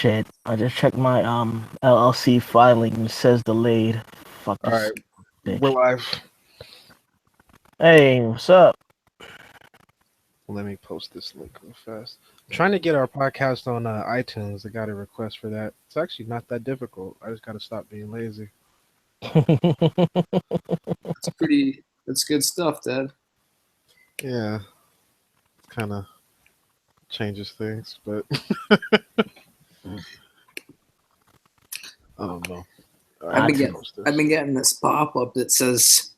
shit. I just checked my LLC filing. It says delayed. Fuck All this right, we're bitch. live. Hey, what's up? Let me post this link real fast. I'm trying to get our podcast on iTunes. I got a request for that. It's actually not that difficult. I just got to stop being lazy. That's good stuff, Dad. Yeah, kind of changes things, but I don't know. All right, I've been getting this pop-up that says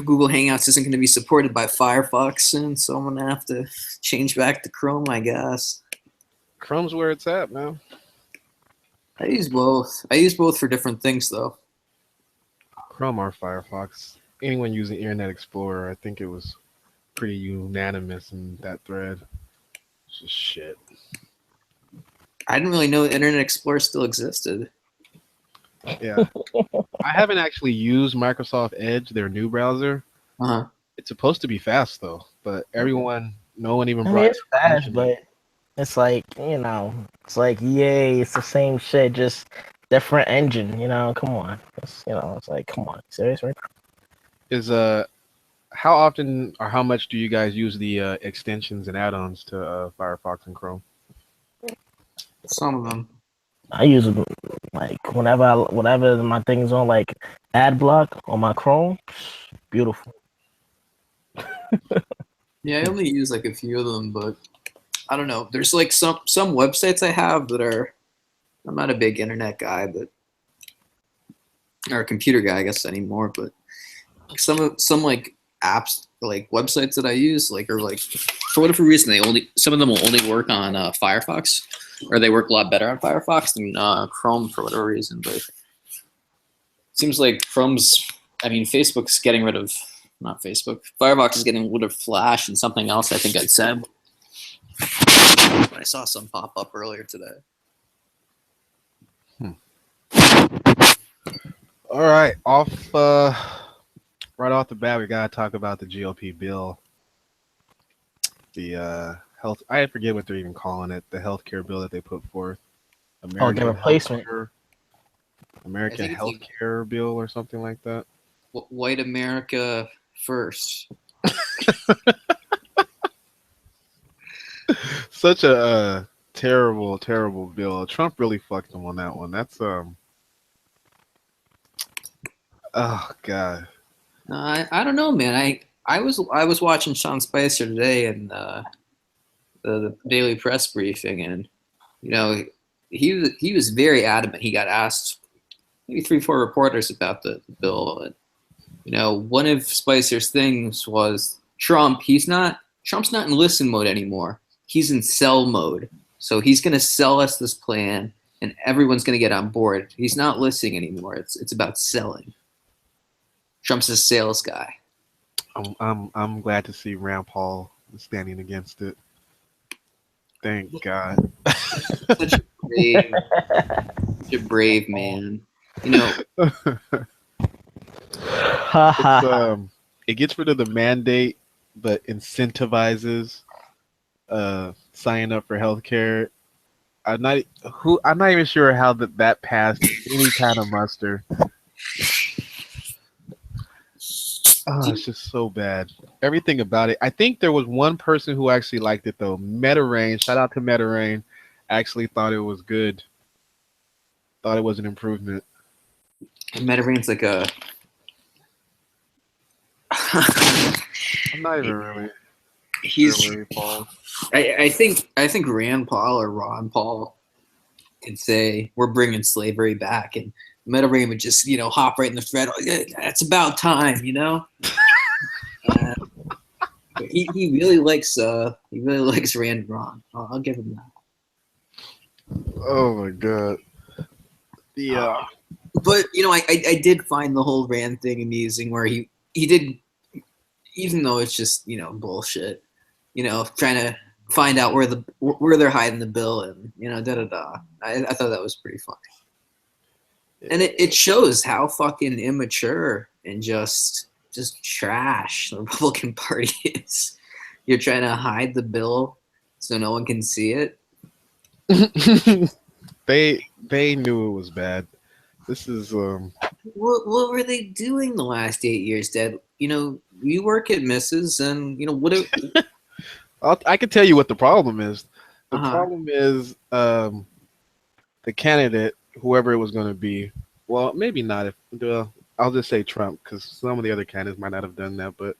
Google Hangouts isn't going to be supported by Firefox soon, so I'm going to have to change back to Chrome, I guess. Chrome's where it's at, man. I use both. I use both for different things, though. Chrome or Firefox. Anyone using Internet Explorer, I think it was pretty unanimous in that thread. It's just shit. I didn't really know Internet Explorer still existed. Yeah. I haven't actually used Microsoft Edge, their new browser. Uh-huh. It's supposed to be fast, though, but no one even I brought mean, it it's to fast, attention. but it's like, it's like, yay, it's the same shit, just different engine, come on. It's like, come on, seriously? Is how often or how much do you guys use the extensions and add-ons to Firefox and Chrome? Some of them. I use it like whenever my thing's on, like ad block on my Chrome. Beautiful. Yeah, I only use like a few of them, but I don't know. There's like some websites I have that are. I'm not a big internet guy, or a computer guy, I guess anymore. But some like apps, like websites that I use, like are like for whatever reason some of them will only work on Firefox, or they work a lot better on Firefox than Chrome for whatever reason. But it seems like Facebook's getting rid of. Not Facebook. Firefox is getting rid of Flash and something else I think I'd said. I saw some pop up earlier today. All right, right off the bat, we gotta talk about the GOP bill, the health. I forget what they're even calling it. The healthcare bill that they put forth. The replacement. American healthcare bill or something like that. White America first. Such a terrible, terrible bill. Trump really fucked them on that one. That's oh god. I don't know, man. I was watching Sean Spicer today and the daily press briefing, and he was very adamant. He got asked maybe 3-4 reporters about the bill, and one of Spicer's things was Trump's not in listen mode anymore. He's in sell mode. So he's going to sell us this plan and everyone's going to get on board. He's not listening anymore. It's about selling. Trump's a sales guy. I'm glad to see Rand Paul standing against it. Thank God. Such a brave man. It gets rid of the mandate, but incentivizes signing up for healthcare. I'm not even sure how that passed any kind of muster. Oh, it's just so bad. Everything about it. I think there was one person who actually liked it though. MetaRain, shout out to MetaRain, actually thought it was good. Thought it was an improvement. MetaRain's like a. I'm not even really. He's. I think Rand Paul or Ron Paul could say we're bringing slavery back, and MetaRain would just hop right in the thread. It's about time, he really likes Rand and Ron. I'll give him that. Oh my god. Yeah. But I did find the whole Rand thing amusing, where he did, even though it's just bullshit, trying to find out where they're hiding the bill and I thought that was pretty funny. And it shows how fucking immature and just trash the Republican Party is. You're trying to hide the bill so no one can see it. They knew it was bad. This is What were they doing the last 8 years, Dad? You know, we work at Mrs. and you know what? I can tell you what the problem is. The Uh-huh. problem is the candidate, whoever it was going to be. Well, maybe not. If I'll just say Trump, because some of the other candidates might not have done that. But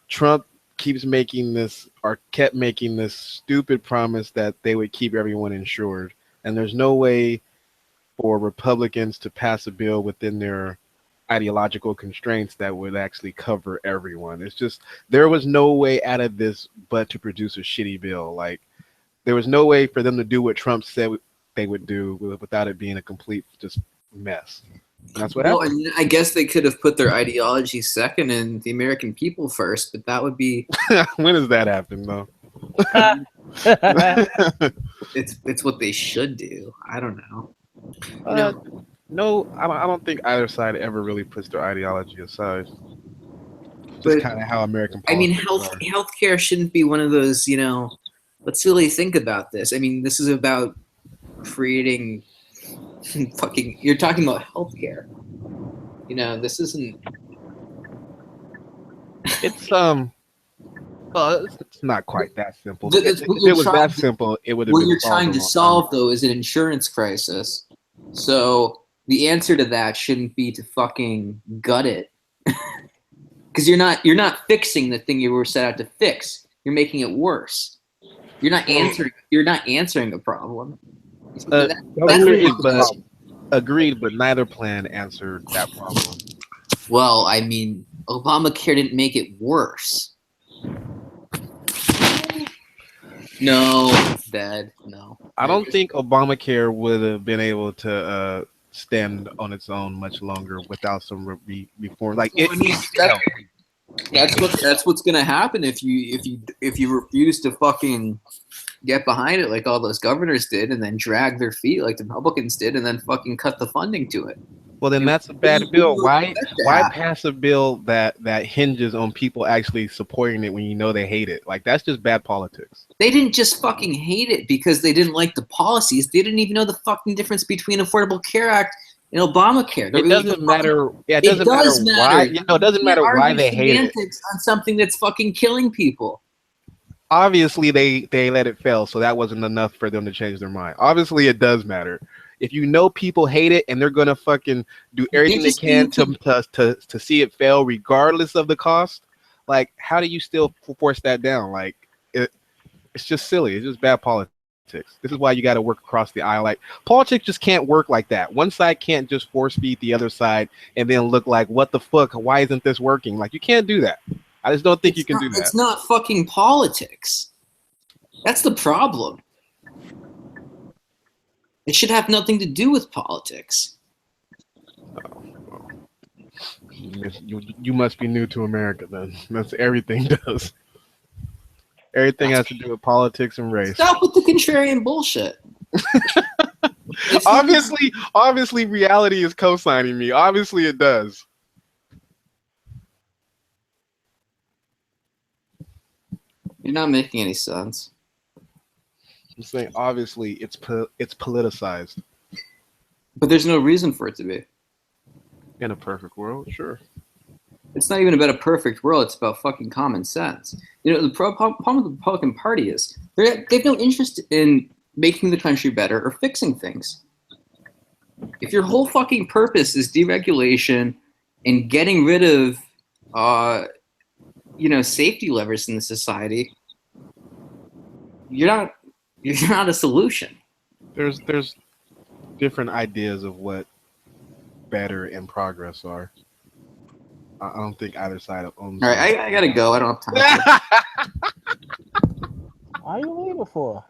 Trump keeps making this, or kept making this stupid promise that they would keep everyone insured, and there's no way for Republicans to pass a bill within their ideological constraints that would actually cover everyone. It's just there was no way out of this but to produce a shitty bill. Like there was no way for them to do what Trump said they would do without it being a complete just mess. And that's what Well, I happened. mean, I guess they could have put their ideology second and the American people first, but that would be When does that happen though? it's what they should do. I don't know. You uh, know, no, I don't think either side ever really puts their ideology aside. It's just but kind of how American I mean, politics are. healthcare shouldn't be one of those. You know, let's really think about this. I mean, this is about creating fucking. You're talking about healthcare. You know, this isn't. It's well, it's not quite that simple. That's what If it you're was trying. that simple, it would have What been you're solved trying a to long time solve ago. though is an insurance crisis. So the answer to that shouldn't be to fucking gut it, because you're not fixing the thing you were set out to fix. You're making it worse. You're not Well, answering. You're not answering a problem. uh, That's the agreed, but problem. neither plan answered that problem. Well, I mean, Obamacare didn't make it worse. No, Dad. No. I don't think Obamacare would have been able to stand on its own much longer without some reform. Like Well, I mean, it needed help. that's what's gonna happen if you refuse to fucking get behind it like all those governors did, and then drag their feet like the Republicans did, and then fucking cut the funding to it. Well, then You know, that's a what do bad you, what do bill. you expect to Why happen? pass a bill that hinges on people actually supporting it when you know they hate it? Like that's just bad politics. They didn't just fucking hate it because they didn't like the policies. They didn't even know the fucking difference between Affordable Care Act and Obamacare. It doesn't matter. Yeah, it It doesn't matter does why. matter. You know, it You doesn't can't matter why argue they hate it. semantics on something that's fucking killing people. Obviously, they let it fail, so that wasn't enough for them to change their mind. Obviously, it does matter. If you know people hate it and they're gonna fucking do They're everything they just can being too. to see it fail, regardless of the cost, like how do you still force that down? Like it's just silly. It's just bad politics. This is why you got to work across the aisle. Like politics just can't work like that. One side can't just force feed the other side and then look like, what the fuck? Why isn't this working? Like you can't do that. I just don't think you can do that. It's not fucking politics. That's the problem. It should have nothing to do with politics. You must be new to America then. That's everything does. Everything has to do with politics and race. Stop with the contrarian bullshit. Obviously, reality is co-signing me. Obviously, it does. You're not making any sense. I'm saying obviously it's politicized. But there's no reason for it to be. In a perfect world, sure. It's not even about a perfect world. It's about fucking common sense. You know, the problem with the Republican Party is they have no interest in making the country better or fixing things. If your whole fucking purpose is deregulation and getting rid of, safety levers in the society, you're not a solution. There's different ideas of what better and progress are. I don't think either side owns. All right, I gotta go. I don't have time. Why are you leaving for?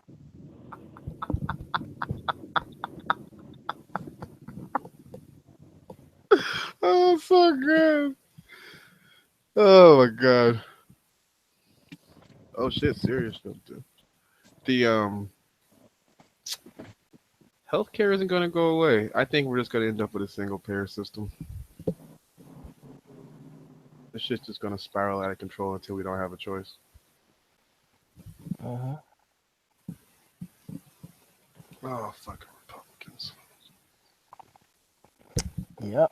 Oh, so good. Oh my god. Oh shit, serious stuff too. The healthcare isn't gonna go away. I think we're just gonna end up with a single payer system. This shit's just gonna spiral out of control until we don't have a choice. Uh-huh. Oh, fucking Republicans. Yep.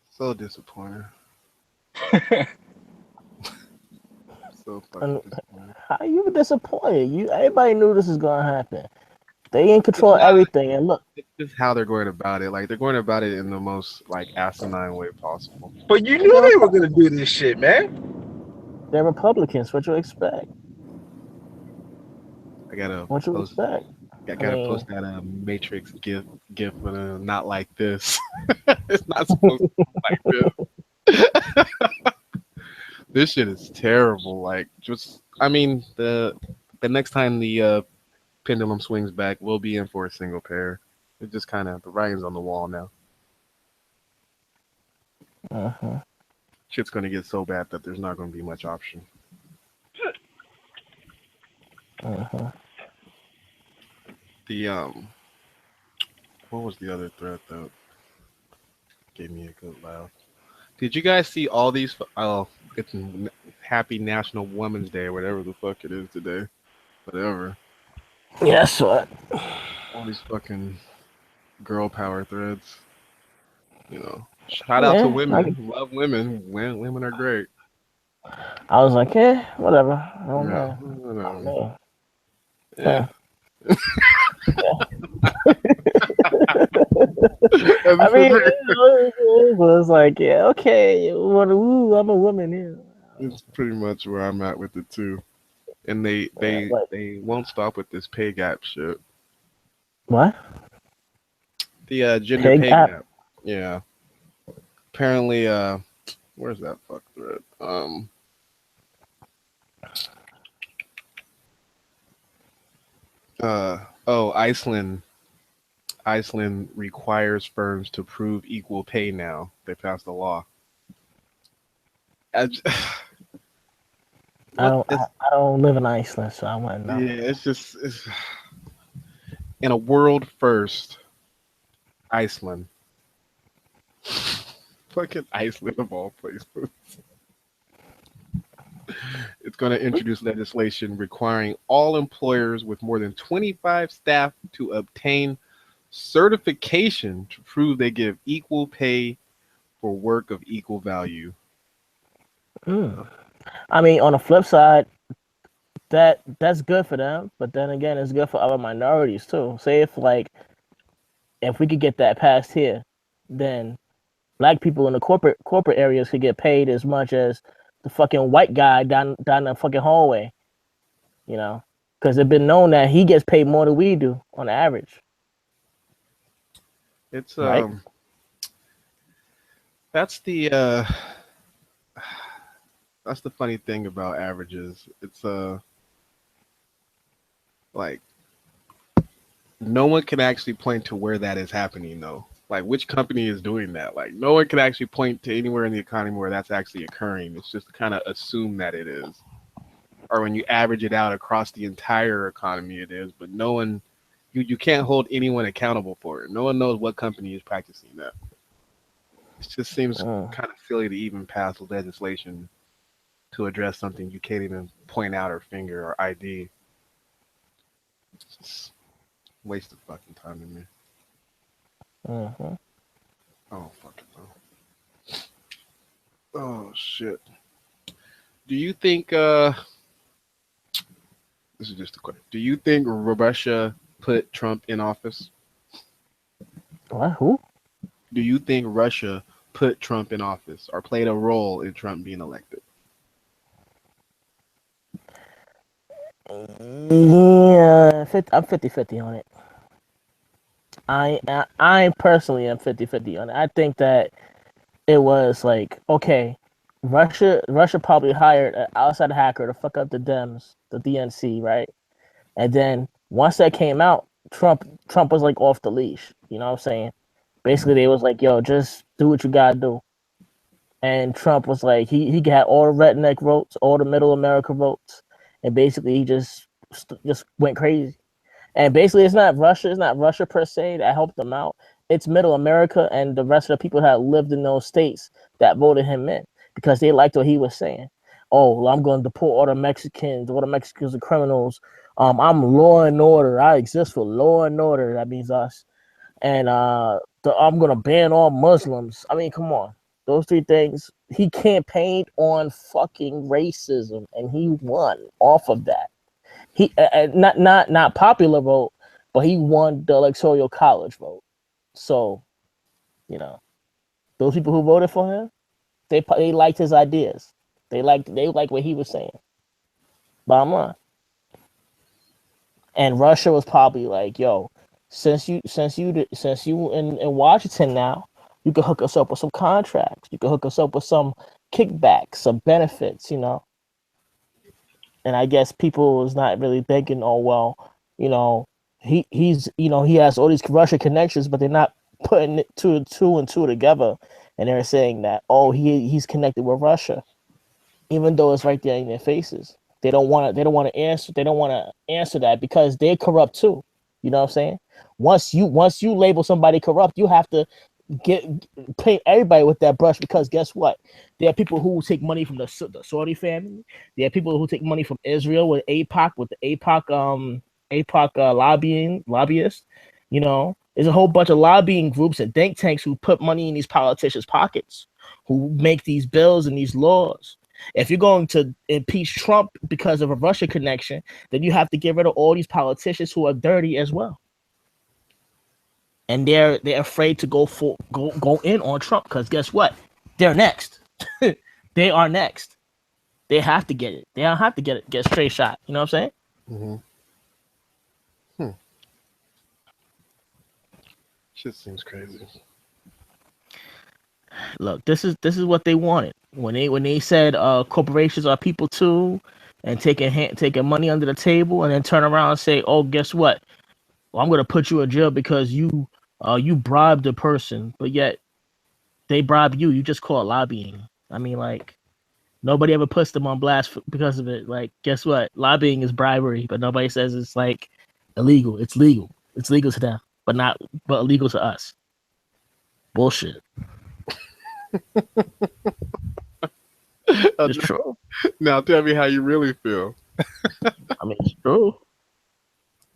So disappointed. So fucking And disappointed. how you disappointed? Everybody knew this was gonna happen. They in It's control of not. everything, and look, It's just how they're going about it. Like they're going about it in the most like asinine way possible. But you they're, knew they were gonna do this shit, man. they're Republicans. What you expect? I gotta What you post. expect? I I gotta mean, post that Matrix gif with a not like this. It's not supposed to be like this. This shit is terrible. Like just, I mean, the next time the pendulum swings back, we'll be in for a single pair. It's just kind of the writing's on the wall now. uh-huh. Shit's gonna get so bad that there's not gonna be much option. Uh-huh. The what was the other threat that gave me a good laugh? Did you guys see all these? Oh, it's Happy National Women's Day, or whatever the fuck it is today. Whatever. Yes, what? All these fucking girl power threads. You know, shout out to women. Love women. Women are great. I was like, whatever. I don't Yeah, know. yeah. I mean, it was like, yeah, okay. Ooh, I'm a woman here. It's pretty much where I'm at with it too. And they won't stop with this pay gap shit. What? The gender pay gap. Yeah. Apparently, where's that fuck thread? Iceland requires firms to prove equal pay now. They passed a law. I don't live in Iceland, so I wouldn't know. Yeah, it's in a world first, Iceland. Fucking Iceland of all places. It's going to introduce legislation requiring all employers with more than 25 staff to obtain certification to prove they give equal pay for work of equal value. I mean, on the flip side, that's good for them, but then again, it's good for other minorities too. Say if we could get that passed here, then black people in the corporate areas could get paid as much as the fucking white guy down the fucking hallway, you know, because it's been known that he gets paid more than we do on average. It's right? That's the funny thing about averages. It's like no one can actually point to where that is happening though. Like which company is doing that? Like no one can actually point to anywhere in the economy where that's actually occurring. It's just kind of assume that it is. Or when you average it out across the entire economy it is, but no one you can't hold anyone accountable for it. No one knows what company is practicing that. It just seems kind of silly to even pass legislation to address something you can't even point out or finger or ID. It's just waste of fucking time to me. Oh fucking no. Oh shit. Do you think this is just a question. Do you think Russia put Trump in office? What? Who? Do you think Russia put Trump in office or played a role in Trump being elected? Yeah, I'm 50-50 on it. I personally am 50-50 on it. I think that it was like, okay, Russia probably hired an outside hacker to fuck up the Dems, the DNC, right? And then once that came out, Trump was like off the leash. You know what I'm saying? Basically, they was like, yo, just do what you gotta do. And Trump was like, he got all the redneck votes, all the middle America votes, and basically he just went crazy. And basically, it's not Russia per se that helped them out. It's Middle America and the rest of the people that lived in those states that voted him in because they liked what he was saying. Oh, well, I'm going to deport all the Mexicans. All the Mexicans are criminals. I'm law and order. I exist for law and order. That means us. And I'm gonna ban all Muslims. I mean, come on, those three things. He campaigned on fucking racism, and he won off of that. He not popular vote, but he won the electoral college vote. So, you know, those people who voted for him, they liked his ideas. They liked what he was saying. Bottom line. And Russia was probably like, "Yo, since you in Washington now, you can hook us up with some contracts. You can hook us up with some kickbacks, some benefits, you know." And I guess people was not really thinking, "Oh well, you know, he's he has all these Russia connections, but they're not putting two and two together." And they're saying that, "Oh, he's connected with Russia," even though it's right there in their faces. They don't want to answer that because they're corrupt too. You know what I'm saying? Once you label somebody corrupt, you have to paint everybody with that brush, because guess what? There are people who take money from the Saudi family. There are people who take money from Israel with the APOC lobbyists. You know, there's a whole bunch of lobbying groups and think tanks who put money in these politicians' pockets, who make these bills and these laws. If you're going to impeach Trump because of a Russia connection, then you have to get rid of all these politicians who are dirty as well. And they're afraid to go in on Trump, because guess what? They're next. They are next. They have to get it. They don't have to get straight shot. You know what I'm saying? Mm-hmm. Shit seems crazy. Look, this is what they wanted when they said corporations are people too, and taking money under the table, and then turn around and say, "Oh, guess what? Well, I'm gonna put you in jail because you bribed a person," but yet they bribe you. You just call it lobbying. I mean, like, nobody ever puts them on blast because of it. Like, guess what? Lobbying is bribery, but nobody says it's like illegal. It's legal. It's legal to them, but illegal to us. Bullshit. It's true. Now tell me how you really feel. I mean, it's true.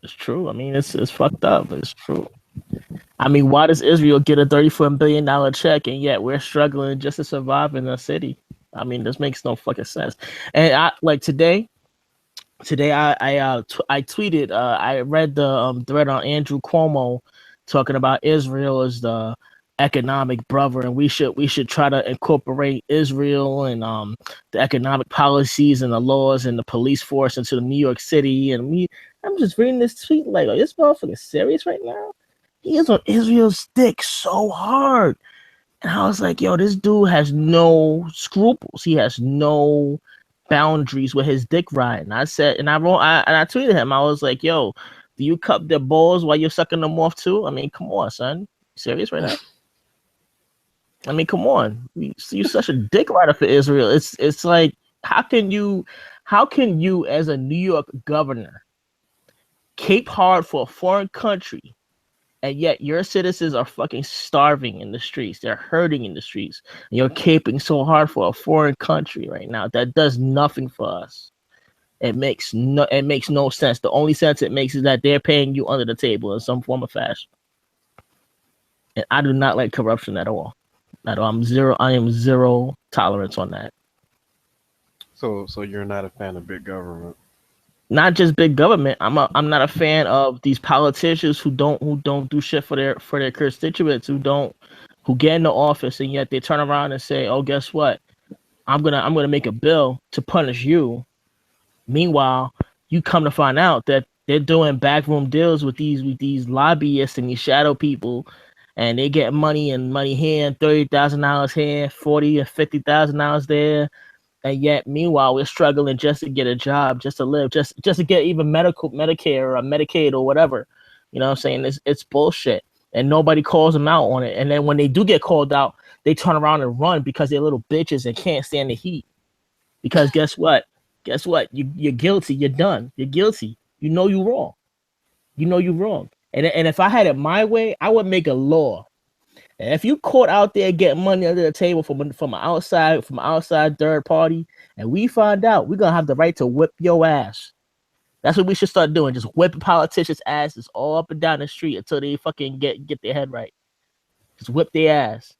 It's true. I mean, it's fucked up, but it's true. I mean, why does Israel get a $34 billion check and yet we're struggling just to survive in the city? I mean, this makes no fucking sense. And I today I tweeted. I read the thread on Andrew Cuomo talking about Israel as the economic brother, and we should try to incorporate Israel and the economic policies and the laws and the police force into New York City. And I'm just reading this tweet like, oh, this motherfucker serious right now? He is on Israel's dick so hard. And I was like, yo, this dude has no scruples. He has no boundaries with his dick riding. I said, and I tweeted him. I was like, yo, do you cup their balls while you're sucking them off too? I mean, come on, son. You serious right now? I mean, come on. You're such a dick rider for Israel. It's like, how can you as a New York governor cape hard for a foreign country, and yet your citizens are fucking starving in the streets. They're hurting in the streets. And you're caping so hard for a foreign country right now that does nothing for us. It makes no sense. The only sense it makes is that they're paying you under the table in some form of fashion. And I do not like corruption at all. I am zero tolerance on that. So you're not a fan of big government? Not just big government. I'm not a fan of these politicians who don't do shit for their constituents, who get into office and yet they turn around and say, "Oh, guess what? I'm gonna make a bill to punish you." Meanwhile, you come to find out that they're doing backroom deals with these lobbyists and these shadow people, and they get money here, and $30,000 here, $40,000 and $50,000 there. And yet, meanwhile, we're struggling just to get a job, just to live, just to get even Medicare or Medicaid or whatever. You know what I'm saying? It's bullshit. And nobody calls them out on it. And then when they do get called out, they turn around and run because they're little bitches and can't stand the heat. Because guess what? You're guilty. You're done. You're guilty. You know you're wrong. And if I had it my way, I would make a law. And if you caught out there getting money under the table from outside third party, and we find out, we're gonna have the right to whip your ass. That's what we should start doing. Just whipping politicians' asses all up and down the street until they fucking get their head right. Just whip their ass.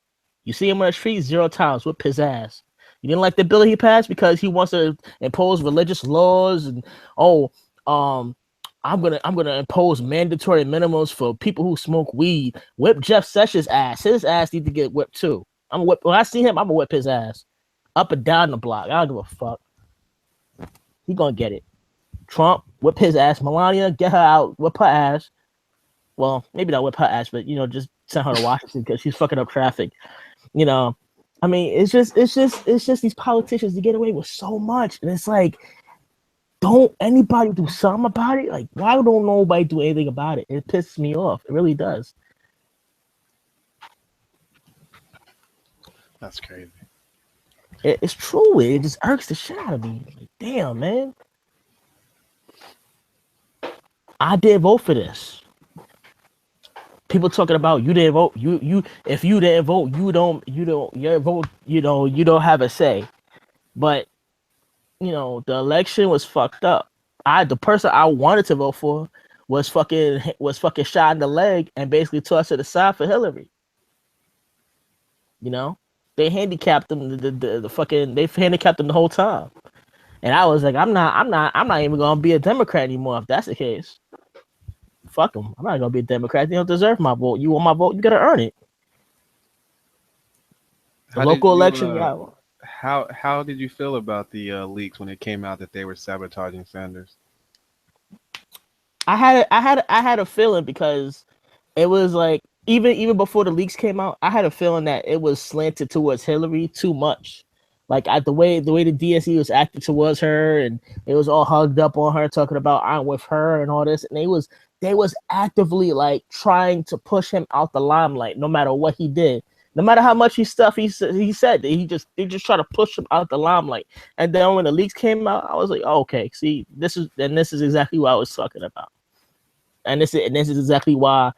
You see him on the street 0 times, whip his ass. You didn't like the bill he passed because he wants to impose religious laws and I'm gonna impose mandatory minimums for people who smoke weed. Whip Jeff Sessions' ass. His ass need to get whipped too. When I see him, I'm gonna whip his ass up and down the block. I don't give a fuck. He gonna get it. Trump, whip his ass. Melania, get her out, whip her ass. Well, maybe not whip her ass, but just send her to Washington because she's fucking up traffic. I mean, it's just these politicians, they get away with so much, and it's like, don't anybody do something about it? Like, why don't nobody do anything about it? It pisses me off. It really does. That's crazy. It's true. It just irks the shit out of me. Like, damn, man. I didn't vote for this. People talking about you didn't vote. If you didn't vote, your vote, you don't have a say. But the election was fucked up. The person I wanted to vote for was fucking shot in the leg and basically tossed to the side for Hillary. They handicapped them they handicapped them the whole time. And I was like, I'm not even gonna be a Democrat anymore if that's the case. Fuck them. I'm not gonna be a Democrat. They don't deserve my vote. You want my vote? You gotta earn it. The local election, yeah. How did you feel about the leaks when it came out that they were sabotaging Sanders? I had a feeling because it was like even before the leaks came out, I had a feeling that it was slanted towards Hillary too much. Like the way the DSE was acting towards her, and it was all hugged up on her, talking about I'm with her and all this, and they was actively like trying to push him out the limelight, no matter what he did. No matter how much he said they just try to push him out the limelight. And then when the leaks came out, I was like, oh, okay, see, this is exactly what I was talking about. And this is exactly why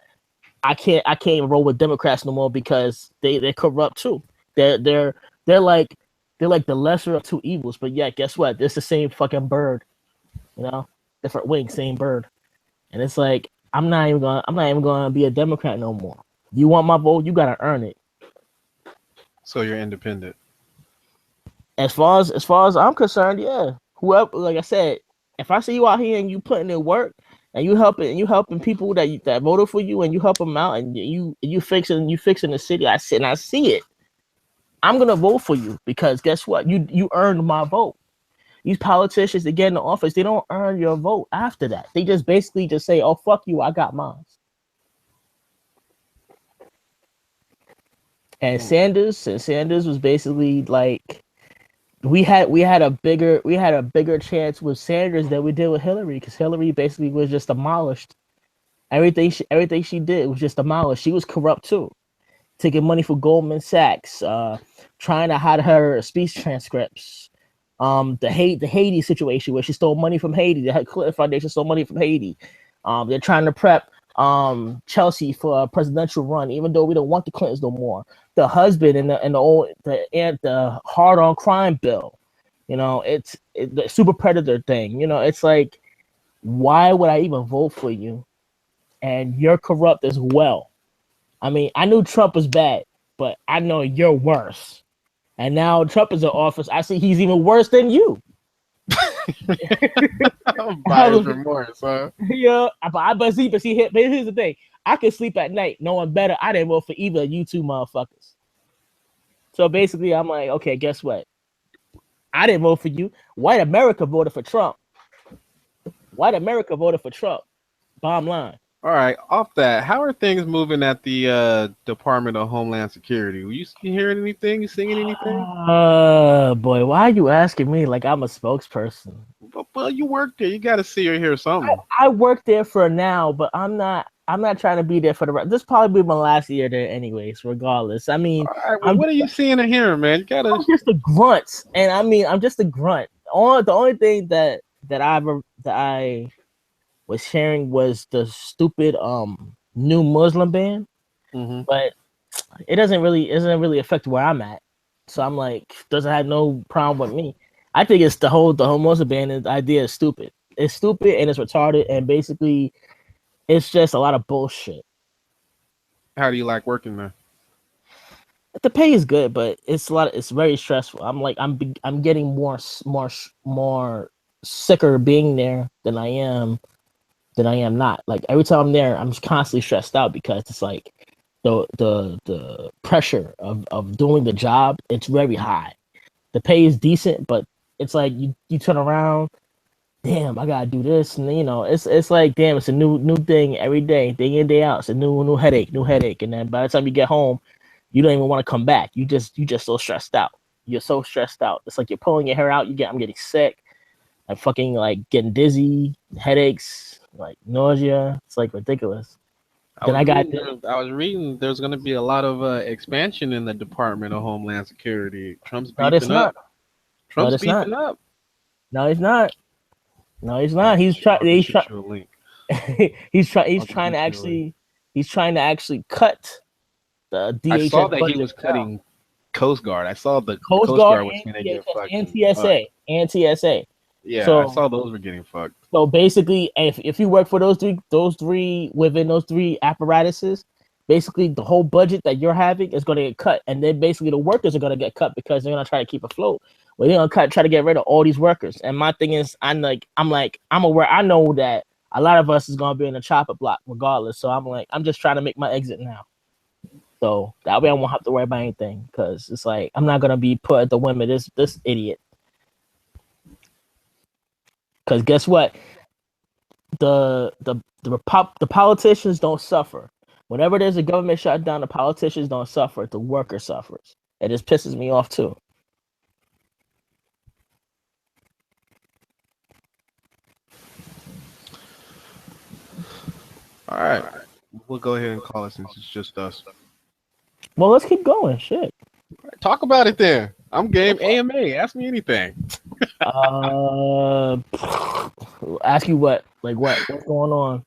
I can't even roll with Democrats no more, because they're corrupt too. They're like the lesser of two evils. But yeah, guess what? It's the same fucking bird, different wings, same bird. And it's like I'm not even gonna be a Democrat no more. You want my vote? You gotta earn it. So you're independent. As far as I'm concerned, yeah. Whoever, like I said, if I see you out here and you putting in work and you helping people that voted for you, and you help them out, and you fixing the city, I see it. I'm gonna vote for you, because guess what? You earned my vote. These politicians that get in the office, they don't earn your vote after that. They just basically just say, "Oh, fuck you, I got mine." And Sanders was basically like, we had a bigger chance with Sanders than we did with Hillary, because Hillary basically was just demolished. Everything she did was just demolished. She was corrupt too, taking money for Goldman Sachs, trying to hide her speech transcripts. The Haiti situation where she stole money from Haiti. The Clinton Foundation stole money from Haiti. They're trying to prep Chelsea for a presidential run, even though we don't want the Clintons no more. The husband and the hard on crime bill, it's the super predator thing. It's like, why would I even vote for you? And you're corrupt as well. I mean, I knew Trump was bad, but I know you're worse. And now Trump is in office. I see he's even worse than you. Buyer's remorse, huh? Yeah, but here's the thing. I can sleep at night knowing better I didn't vote for either of you two motherfuckers. So basically, I'm like, okay, guess what? I didn't vote for you. White America voted for Trump. Bottom line. All right, off that, how are things moving at the Department of Homeland Security? You hearing anything? You seeing anything? Boy, why are you asking me like I'm a spokesperson? Well, you work there. You got to see or hear something. I work there for now, but I'm not trying to be there for the rest. This probably be my last year there, anyways. Regardless, I mean, all right, what are you seeing and hearing, man? You gotta. I'm just a grunt, and I mean, I'm just a grunt. The only thing that I was sharing was the stupid new Muslim ban, but it doesn't really affect where I'm at. So I'm like, doesn't have no problem with me. I think it's the whole Muslim ban idea is stupid. it's stupid and it's retarded, and basically it's just a lot of bullshit. How do you like working there? The pay is good, but it's a lot. It's very stressful. I'm getting more sicker being there than I am not. Like every time I'm there, I'm just constantly stressed out because it's like the pressure of doing the job. It's very high. The pay is decent, but it's like you turn around, damn, I gotta do this, and it's like damn, it's a new thing every day in, day out. It's a new headache, and then by the time you get home, you don't even want to come back. You just so stressed out. You're so stressed out. It's like you're pulling your hair out. I'm getting sick. I'm fucking like getting dizzy, headaches, like nausea. It's like ridiculous. I was reading there's going to be a lot of expansion in the Department of Homeland Security. Trump's beefing up. Trump's beefing up. No, he's not. No, he's not. He's trying to actually cut the DHS. I saw that he was cutting Coast Guard. I saw the Coast Guard was going to get fucked. And TSA. Yeah, so, I saw those were getting fucked. So basically, if you work for those three within those three apparatuses, basically the whole budget that you're having is going to get cut, and then basically the workers are going to get cut because they're going to try to keep afloat. Well, they're going to try to get rid of all these workers. And my thing is, I'm aware. I know that a lot of us is going to be in the chopper block regardless. So I'm just trying to make my exit now. So that way I won't have to worry about anything because it's like I'm not going to be put at the whim of this idiot. Because guess what? The politicians don't suffer. Whenever there's a government shutdown, the politicians don't suffer. The worker suffers. It just pisses me off too. All right. We'll go ahead and call it since it's just us. Well, let's keep going. Shit. Talk about it then. I'm game. AMA. Ask me anything. Ask you what? Like what? What's going on?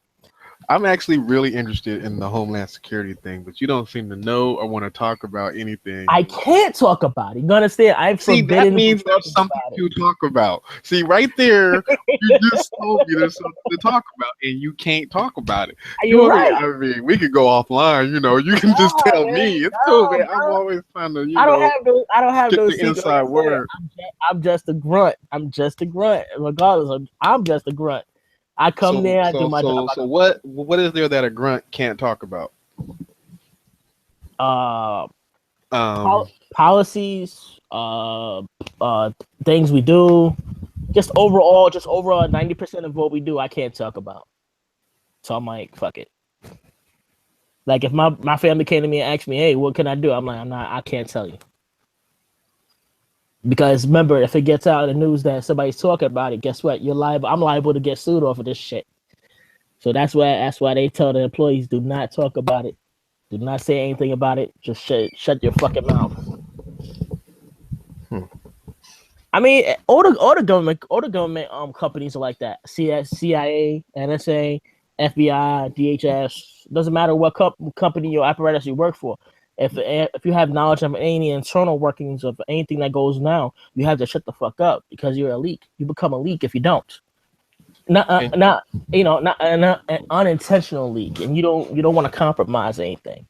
I'm actually really interested in the Homeland Security thing, but you don't seem to know or want to talk about anything. I can't talk about it. You understand? I'm forbidden. That means there's something to talk about. See, right there, you just told me there's something to talk about, and you can't talk about it. You're right. I mean, we could go offline. You can just tell me. It's cool, man. I'm always trying to, I don't have those the inside word. I'm just a grunt. Regardless, I'm just a grunt. I come there, I do my job. So what is there that a grunt can't talk about? Policies, things we do, just overall 90% of what we do I can't talk about. So I'm like, fuck it. Like if my family came to me and asked me, hey, what can I do? I'm like, I can't tell you. Because remember, if it gets out in the news that somebody's talking about it, guess what? You're liable. I'm liable to get sued off of this shit. So that's why they tell the employees, do not talk about it. Do not say anything about it. Just shut your fucking mouth. I mean, all the government companies are like that. CIA, NSA, FBI, DHS. Doesn't matter what company or apparatus you work for. If you have knowledge of any internal workings of anything that goes now, you have to shut the fuck up because you're a leak. You become a leak if you don't. Not an unintentional leak, and you don't want to compromise anything.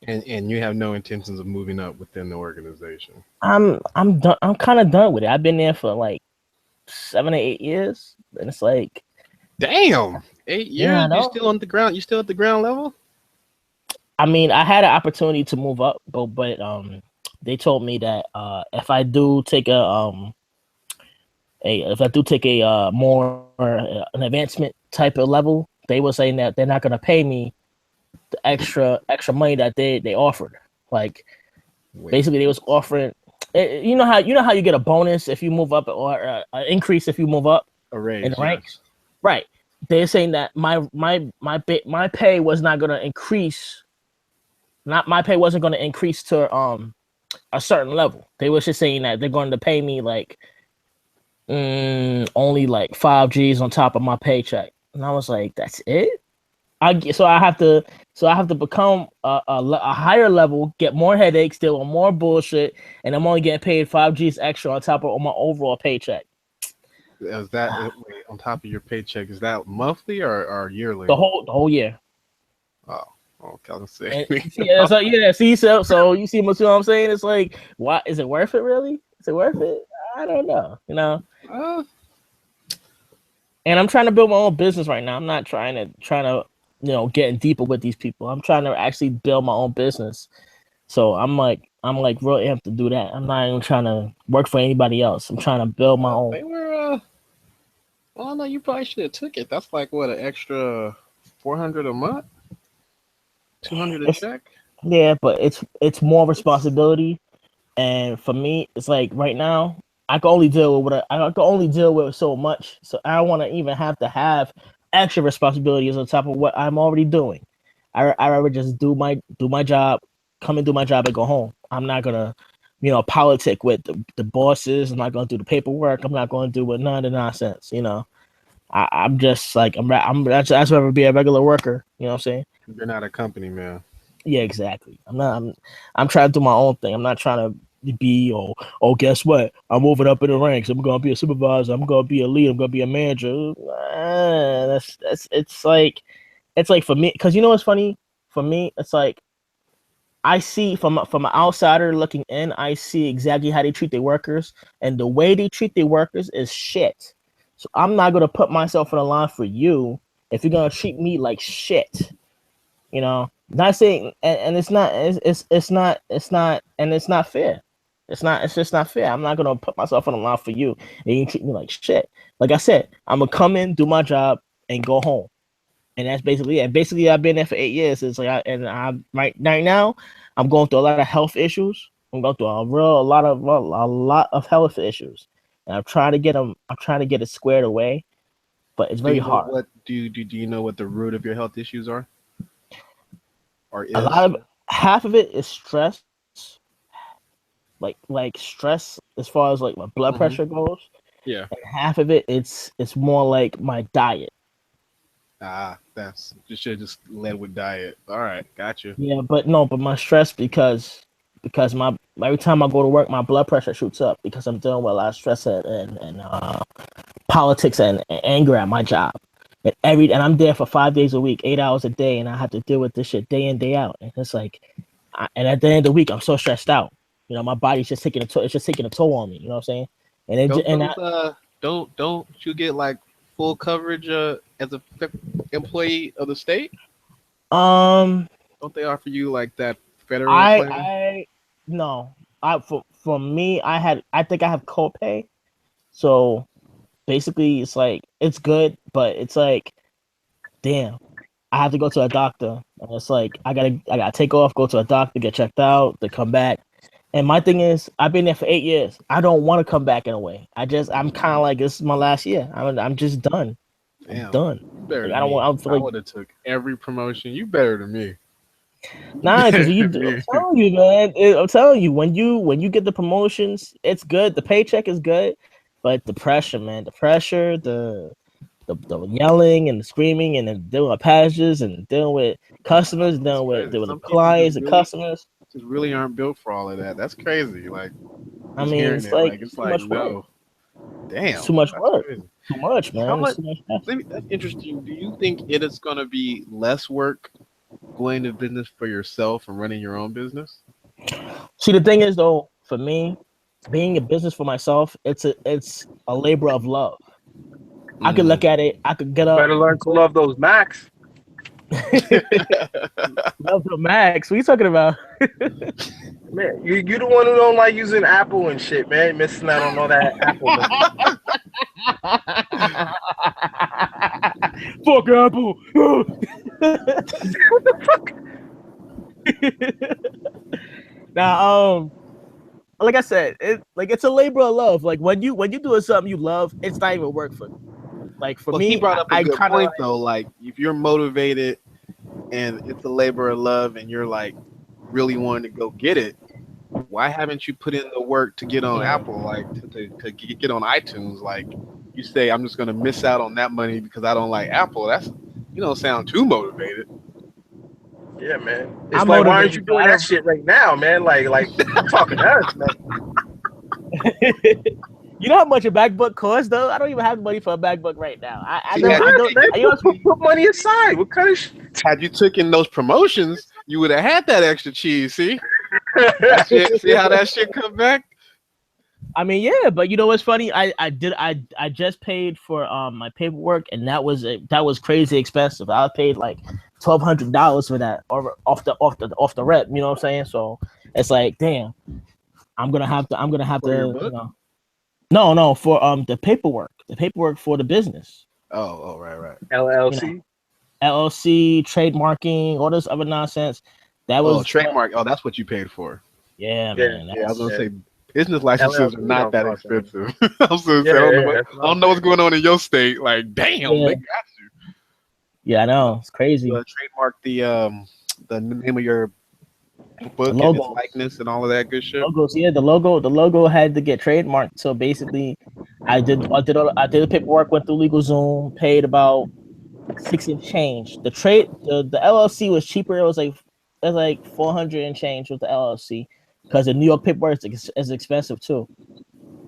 And you have no intentions of moving up within the organization. I'm done. I'm kind of done with it. I've been there for like 7 or 8 years, and it's like, damn, 8 years. Yeah, you still on the ground? You still at the ground level? I mean, I had an opportunity to move up, but they told me that if I do take a more an advancement type of level, they were saying that they're not going to pay me the extra money that they offered. Like basically, they was offering. You know how you get a bonus if you move up or an increase if you move up a raise in the ranks, right? They're saying that my pay was not going to increase. My pay wasn't going to increase to a certain level. They were just saying that they're going to pay me like only like 5 G's on top of my paycheck, and I was like, that's it. So I have to become a higher level, get more headaches, deal with more bullshit, and I'm only getting paid 5 G's extra on top of my overall paycheck. Is that wait, on top of your paycheck? Is that monthly or yearly? The whole year. Oh, okay. I was gonna And say. yeah, so yeah, see, so you see what I'm saying? It's like, why is it worth it? Really? Is it worth it? I don't know. Uh, And I'm trying to build my own business right now. I'm not trying to get deeper with these people. I'm trying to actually build my own business. So I'm like real amped to do that. I'm not even trying to work for anybody else. I'm trying to build my own. they were. Well, no, you probably should have took it. That's like what, an extra 400 a month, 200 a It's, check. yeah, but it's more responsibility. And for me, it's like right now, I can only deal with I can only deal with so much. So I don't want to even have to have extra responsibilities on top of what I'm already doing. I rather just do my job, come and do my job and go home. I'm not gonna, politic with the bosses. I'm not gonna do the paperwork. I'm not gonna do with none of the nonsense. I'm just like I'd rather be a regular worker. You know what I'm saying? You're not a company man. Yeah, exactly. I'm trying to do my own thing. I'm not trying to be guess what? I'm moving up in the ranks. I'm gonna be a supervisor. I'm gonna be a lead. I'm gonna be a manager. That's it's like for me, because what's funny? For me, it's like I see from an outsider looking in, I see exactly how they treat their workers, and the way they treat their workers is shit. So I'm not gonna put myself on the line for you if you're gonna treat me like shit. Not saying, and it's not fair. It's just not fair. I'm not gonna put myself on the line for you and you treat me like shit. Like I said, I'm gonna come in, do my job, and go home. And that's basically it. Basically, I've been there for 8 years. It's like I'm right now. I'm going through a lot of health issues. I'm going through a lot of health issues, and I'm trying to get them. I'm trying to get it squared away, but it's Do very you know hard. what do you know what the root of your health issues are or A is? lot of half of it is stress, like stress as far as like my blood Hmm. pressure goes, Yeah. and half of it it's more like my diet. That's you should have just led with diet. All right, got you. Yeah, but no, but my stress because my every time I go to work, my blood pressure shoots up because I'm dealing with a lot of stress and politics and anger at my job. And I'm there for 5 days a week, 8 hours a day, and I have to deal with this shit day in day out. And it's like, and at the end of the week, I'm so stressed out. My body's just taking a toll. It's just taking a toll on me. You know what I'm saying? And it Don't and those don't you get like full coverage as a employee of the state? um Don't they offer you like that federal I plan? I no I for me I think I have copay. So basically, it's like it's good, but it's like damn. I have to go to a doctor, and it's like I gotta take off, go to a doctor, get checked out, to come back. And my thing is, I've been there for 8 years. I don't want to come back in a way. I'm kind of like this is my last year. I'm just done. I'm Damn, done. you better Like I than don't me. want. I feel I like would have took every promotion. You better than me. nah, because Better you. than I'm me. telling you, man. I'm telling you, when you get the promotions, it's good. The paycheck is good, but the pressure, man, the pressure, the yelling and the screaming and then dealing with passengers and dealing with customers, That's dealing with crazy. dealing with Some people clients and customers. just really aren't built for all of that. That's crazy. Like I just mean, hearing it's it, like like it's it's too like much work. no, It's damn, too much that's work. crazy. Too much, How man. It's much? too much stress. That's interesting. Do you think it is going to be less work going to business for yourself and running your own business? See, the thing is, though, for me, being a business for myself, it's a labor of love. I could Mm. look at it. I could get up. Better learn to love those Macs. Love the max. What are you talking about? Man, you the one who don't like using Apple and shit, man. Missing out on all that Apple living. Fuck Apple. What the fuck? Now, like I said, it's a labor of love. Like when you doing something you love, it's not even work for me. Like for Well, he me, brought up a I good kind of point though. Like if you're motivated and it's a labor of love, and you're like really wanting to go get it, why haven't you put in the work to get on Apple, like to get on iTunes? Like you say, I'm just gonna miss out on that money because I don't like Apple. That's you don't sound too motivated. Yeah, man. It's I'm like, why aren't you motivated, but doing I that don't. shit right now, man? Like, talking to us, man. You know how much a MacBook costs, though? I don't even have money for a MacBook right now. I See, know. had I you don't. taken- I know. Put money aside. What kind of shit? had you taken those promotions, you would have had that extra cheese. See that shit. See how that shit come back? I mean, yeah, but you know what's funny? I just paid for my paperwork, and that was crazy expensive. I paid like $1,200 for that, or off the rep. You know what I'm saying? So it's like, damn, I'm gonna have For your to, book? no, for the paperwork for the business, Right. LLC. LLC, trademarking, all this other nonsense. That Oh, was trademark. Oh, that's what you paid for. Yeah, Yeah, man. Yeah, I was gonna Yeah. say business licenses are LLC not that don't cost that. expensive. I was gonna say, Yeah, I don't know yeah, what- that's what I don't know what's going on in your state. Like, damn, Yeah. they got you. Yeah, I know. It's crazy. Trademark the name of your book and logo. its likeness and all of that good shit. Logos, yeah, the logo had to get trademarked. So basically, I did the paperwork, went through LegalZoom, paid about 60 and change. The LLC was cheaper. It was like 400 and change with the LLC because the New York paperwork is expensive too.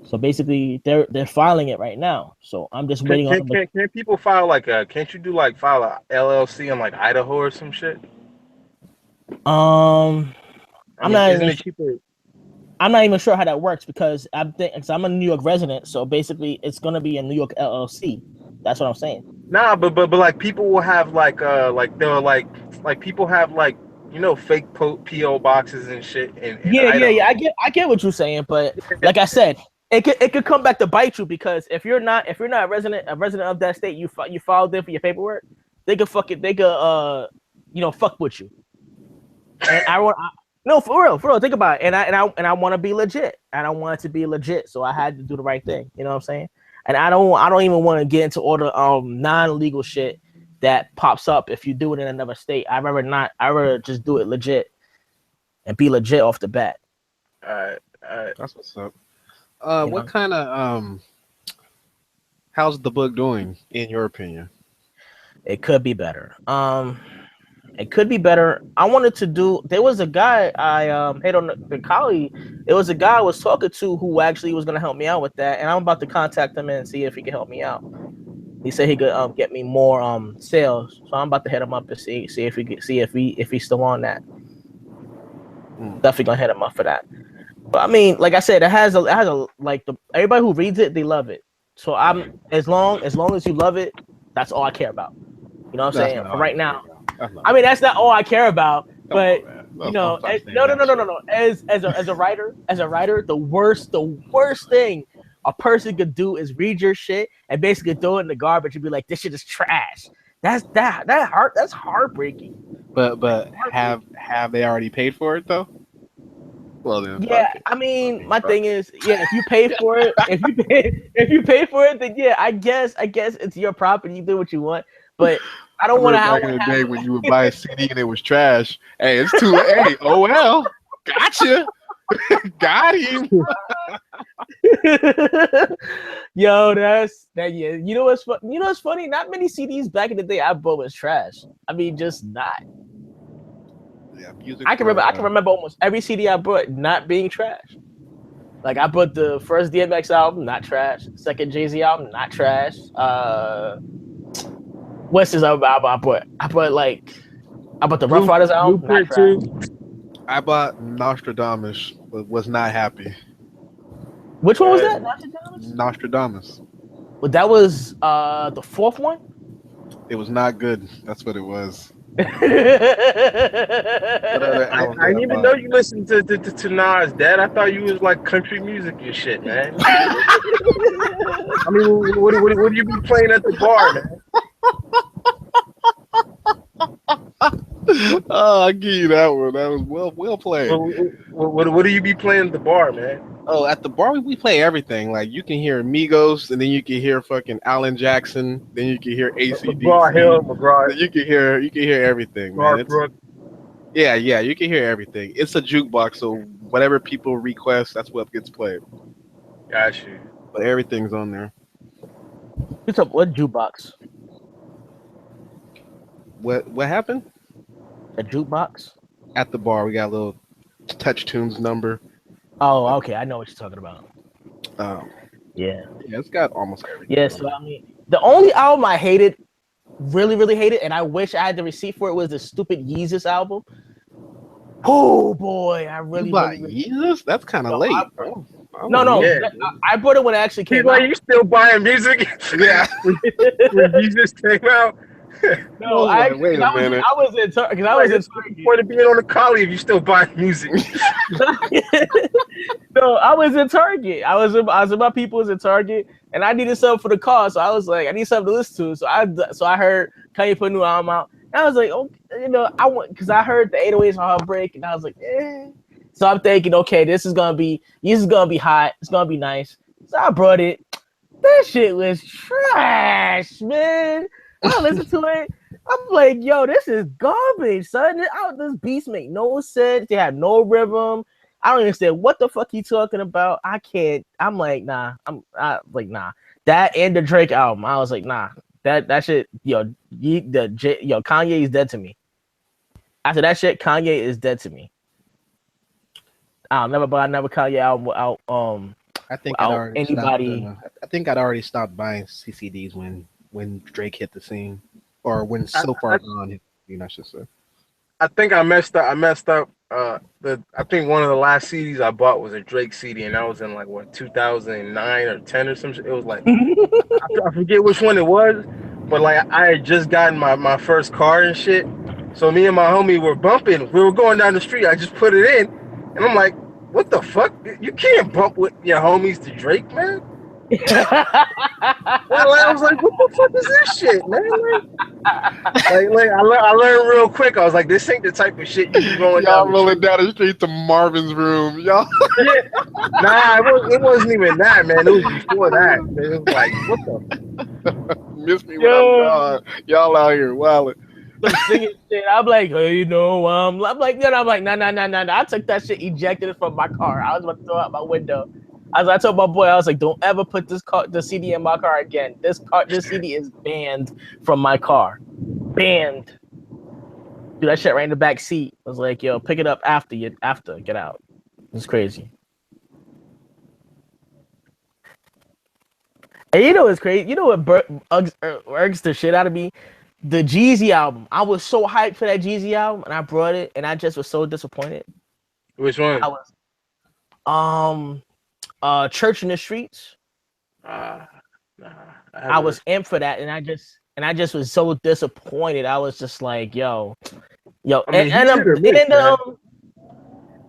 So basically, they're filing it right now. So I'm just waiting on them. Can people file can't you do file a LLC in Idaho or some shit? I'm I mean, not isn't even it cheaper? I'm not even sure how that works because I'm a New York resident, so basically it's gonna be a New York LLC. That's what I'm saying. Nah, but people will have they'll people have fake PO boxes and shit in Idaho. Yeah. I get what you're saying, but like I said, it could come back to bite you because if you're not a resident of that state, you filed in for your paperwork, they could fuck with you. And no, for real, think about it. And I want to be legit. I don't want it to be legit, so I had to do the right thing. You know what I'm saying? And I don't even want to get into all the non-legal shit that pops up if you do it in another state. I'd rather just do it legit and be legit off the bat. All right. That's what's up. What kind of how's the book doing in your opinion? It could be better. It could be better. I wanted to do. There was a guy I hit on the Coli. There was a guy I was talking to who actually was gonna help me out with that, and I'm about to contact him and see if he can help me out. He said he could get me more sales, so I'm about to hit him up and see if he's still on that. Definitely gonna hit him up for that. But I mean, like I said, it has a everybody who reads it, they love it. So I'm as long as you love it, that's all I care about. You know what I'm saying? For right now. I mean, that's not all I care about, but no. As a writer, the worst thing a person could do is read your shit and basically throw it in the garbage and be like, "This shit is trash." That's heartbreaking. But have they already paid for it though? Well then, yeah. I mean, my thing is, yeah. If you pay for it, if you pay for it, then yeah. I guess it's your property. You do what you want, but I don't want to have back in the day when you would buy a CD and it was trash. Hey, it's too late. Hey, oh well, gotcha, got him. Yo, that's that. Yeah, you know what's funny? Not many CDs back in the day I bought was trash. I mean, just not. Yeah, music. I can remember almost every CD I bought not being trash. Like I bought the first DMX album, not trash. Second Jay-Z album, not trash. What's his album I bought? I bought the Rough Riders album. Not trash. I bought Nostradamus, but was not happy. Which one was that? Nostradamus. Well, that was the fourth one. It was not good. That's what it was. I didn't even know you listened to Nas, Dad. I thought you was like country music and shit, man. I mean, what do you be playing at the bar, man? Oh, I give you that one. That was well played. What do you be playing at the bar, man? Oh, at the bar we play everything. Like you can hear Migos, and then you can hear fucking Alan Jackson, then you can hear AC/DC. McGraw. You can hear everything, man. Yeah, you can hear everything. It's a jukebox, so whatever people request, that's what gets played. Got you. But everything's on there. What's up? What jukebox? What happened? A jukebox? At the bar, we got a little Touch Tunes number. Oh, okay. I know what you're talking about. Yeah. Yeah, it's got almost everything. Yeah, so I mean, the only album I hated, really hated, and I wish I had the receipt for it was the stupid Yeezus album. Oh boy, I really, You bought really Yeezus? That's kind of no, late. no, Yeah. I bought it when it actually He's came like, out. you still buying music? Yeah. when Jesus came out. No, I was like, wait a minute. I was in Target. Like, what's the point of being on the Coli if you still buying music? No, I was in Target. I was in my people's in Target, and I needed something for the car. So I was like, I need something to listen to. So I heard Kanye put a new album out. And I was like, oh, I want because I heard the 808s on Heartbreak, and I was like, eh. So I'm thinking, okay, this is gonna be hot. It's gonna be nice. So I brought it. That shit was trash, man. I listened to it. I'm like, yo, this is garbage, son. This beats make no sense. They have no rhythm. I don't understand what the fuck he talking about. I can't. I'm like, nah. Nah. That and the Drake album. I was like, nah. That shit, Kanye is dead to me. After that shit, Kanye is dead to me. I'll never buy another Kanye album without I think I'd already anybody. I think I'd already stopped buying CCDs when Drake hit the scene, or when So Far Gone hit the scene, I should say. I think I messed up. I think one of the last CDs I bought was a Drake CD, and that was in like what 2009 or 10 or some shit. It was like I forget which one it was, but like I had just gotten my first car and shit. So me and my homie were bumping. We were going down the street. I just put it in, and I'm like, "What the fuck? You can't bump with your homies to Drake, man." Well, I was like, "What the fuck is this shit, man?" Like I learned real quick. I was like, "This ain't the type of shit you be going Y'all down." rolling down the street to Marvin's room, y'all. Yeah. Nah, it wasn't even that, man. It was before that. It was like, what the? Miss me when I'm gone. Y'all out here wilding. Singing shit. I'm like, hey, I'm like, I'm like, nah. I took that shit, ejected it from my car. I was about to throw it out my window. I told my boy, I was like, don't ever put the CD in my car again. This CD is banned from my car. Banned. Dude, that shit right in the back seat. I was like, yo, pick it up after get out. It's crazy. And you know what's crazy? You know what irks the shit out of me? The Jeezy album. I was so hyped for that Jeezy album, and I brought it, and I just was so disappointed. Which one? I was Church in the Streets. Nah, I was in for that, and I just was so disappointed. I was just like, yo, I mean,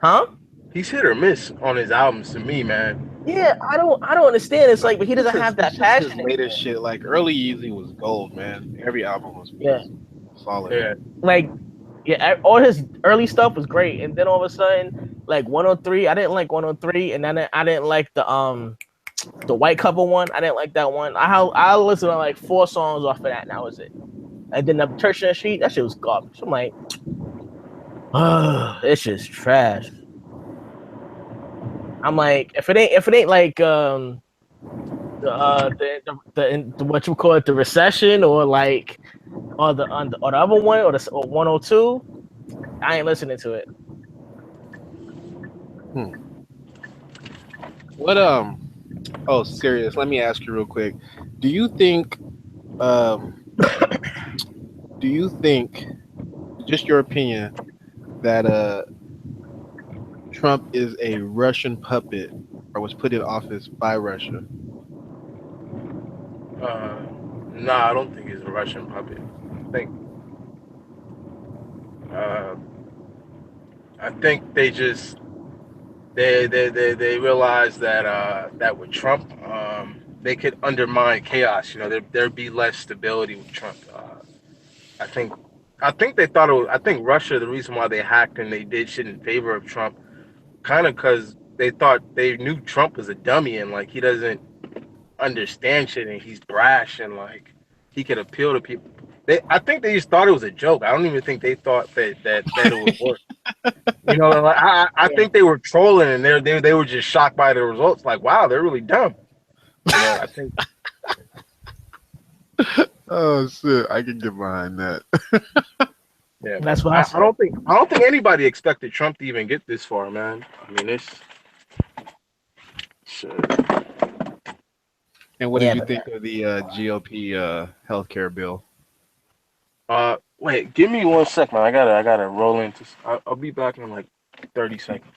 huh? He's hit or miss on his albums to me, man. Yeah, I don't understand. It's like, but he doesn't have that passion. His latest shit, like early Yeezy was gold, man. Every album was solid. Yeah. Like, yeah, all his early stuff was great, and then all of a sudden, like 103, I didn't like 103, and then I didn't like the white cover one. I didn't like that one. I listened to like 4 songs off of that, and that was it. And then the Church in the Street, that shit was garbage. I'm like, it's just trash. I'm like, if it ain't like the what you call it, the recession, or like or the other one, or 102, I ain't listening to it. What oh, serious, let me ask you real quick. Do you think just your opinion that Trump is a Russian puppet, or was put in office by Russia? Nah, I don't think he's a Russian puppet. I think they just they realized that with Trump, they could undermine chaos. You know, there'd be less stability with Trump. I think they thought it was, I think Russia, the reason why they hacked and they did shit in favor of Trump, kind of because they knew Trump was a dummy and like he doesn't understand shit and he's brash and like he could appeal to people. I think they just thought it was a joke. I don't even think they thought that it would work. You know, like I think they were trolling and they were just shocked by the results. Like, wow, they're really dumb. You know, I think. Oh shit, I can get behind that. Yeah, that's what I don't think anybody expected Trump to even get this far, man. I mean, it's shit. And what Yeah, did you but think of the GOP healthcare bill? Wait, give me 1 second. I gotta roll into. I'll be back in like 30 seconds.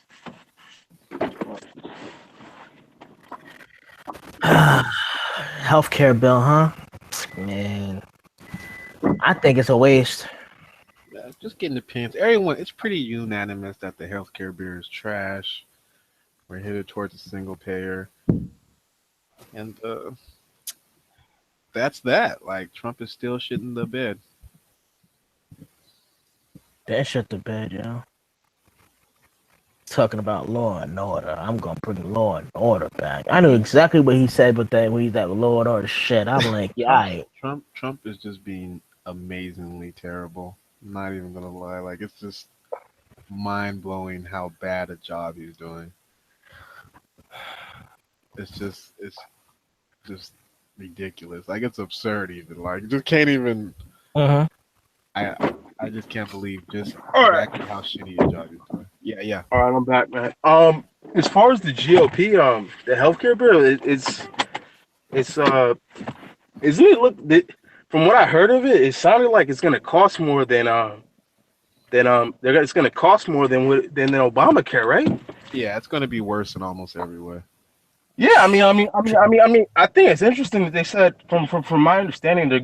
healthcare bill, huh? Man, I think it's a waste. Just getting opinions. Everyone, it's pretty unanimous that the healthcare bill is trash. We're headed towards a single payer, and that's that. Like Trump is still shitting the bed. That shit to bed, talking about law and order. I'm gonna bring law and order back. I knew exactly what he said, but then when he's that law and order shit, I'm like, yeah, Trump, aight. Trump is just being amazingly terrible. I'm not even gonna lie. Like it's just mind blowing how bad a job he's doing. It's just ridiculous. Like it's absurd even. Like you just can't even. Uh-huh. I I just can't believe just All right, exactly how shitty a job he's doing. Yeah, yeah. all right, I'm back, man. As far as the GOP, the healthcare bill, it's isn't it from what I heard of it, it sounded like it's gonna cost more it's gonna cost more than Obamacare, right? Yeah, it's gonna be worse in almost every way. Yeah, I think it's interesting that they said from my understanding they're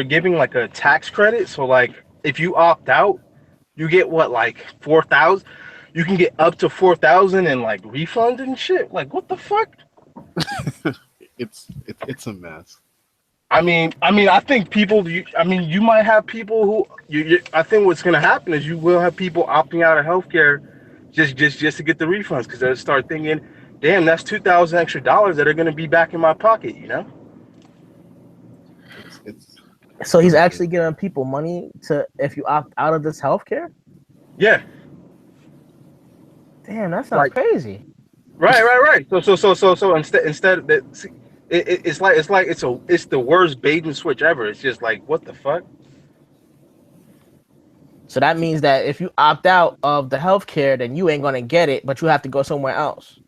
giving like a tax credit. So like if you opt out, you get what like 4,000. You can get up to 4,000 and like refund and shit. Like what the fuck? It's a mess. I think you might have people who I think what's gonna happen is you will have people opting out of healthcare just to get the refunds because they'll start thinking, damn, that's 2,000 extra dollars that are gonna be back in my pocket, you know? It's So he's absurd. actually giving people money to if you opt out of this healthcare. Yeah, Damn, that sounds like crazy. right. So instead that see, it's the worst bait and switch ever. It's just like what the fuck. So that means that if you opt out of the healthcare, then you ain't gonna get it, but you have to go somewhere else.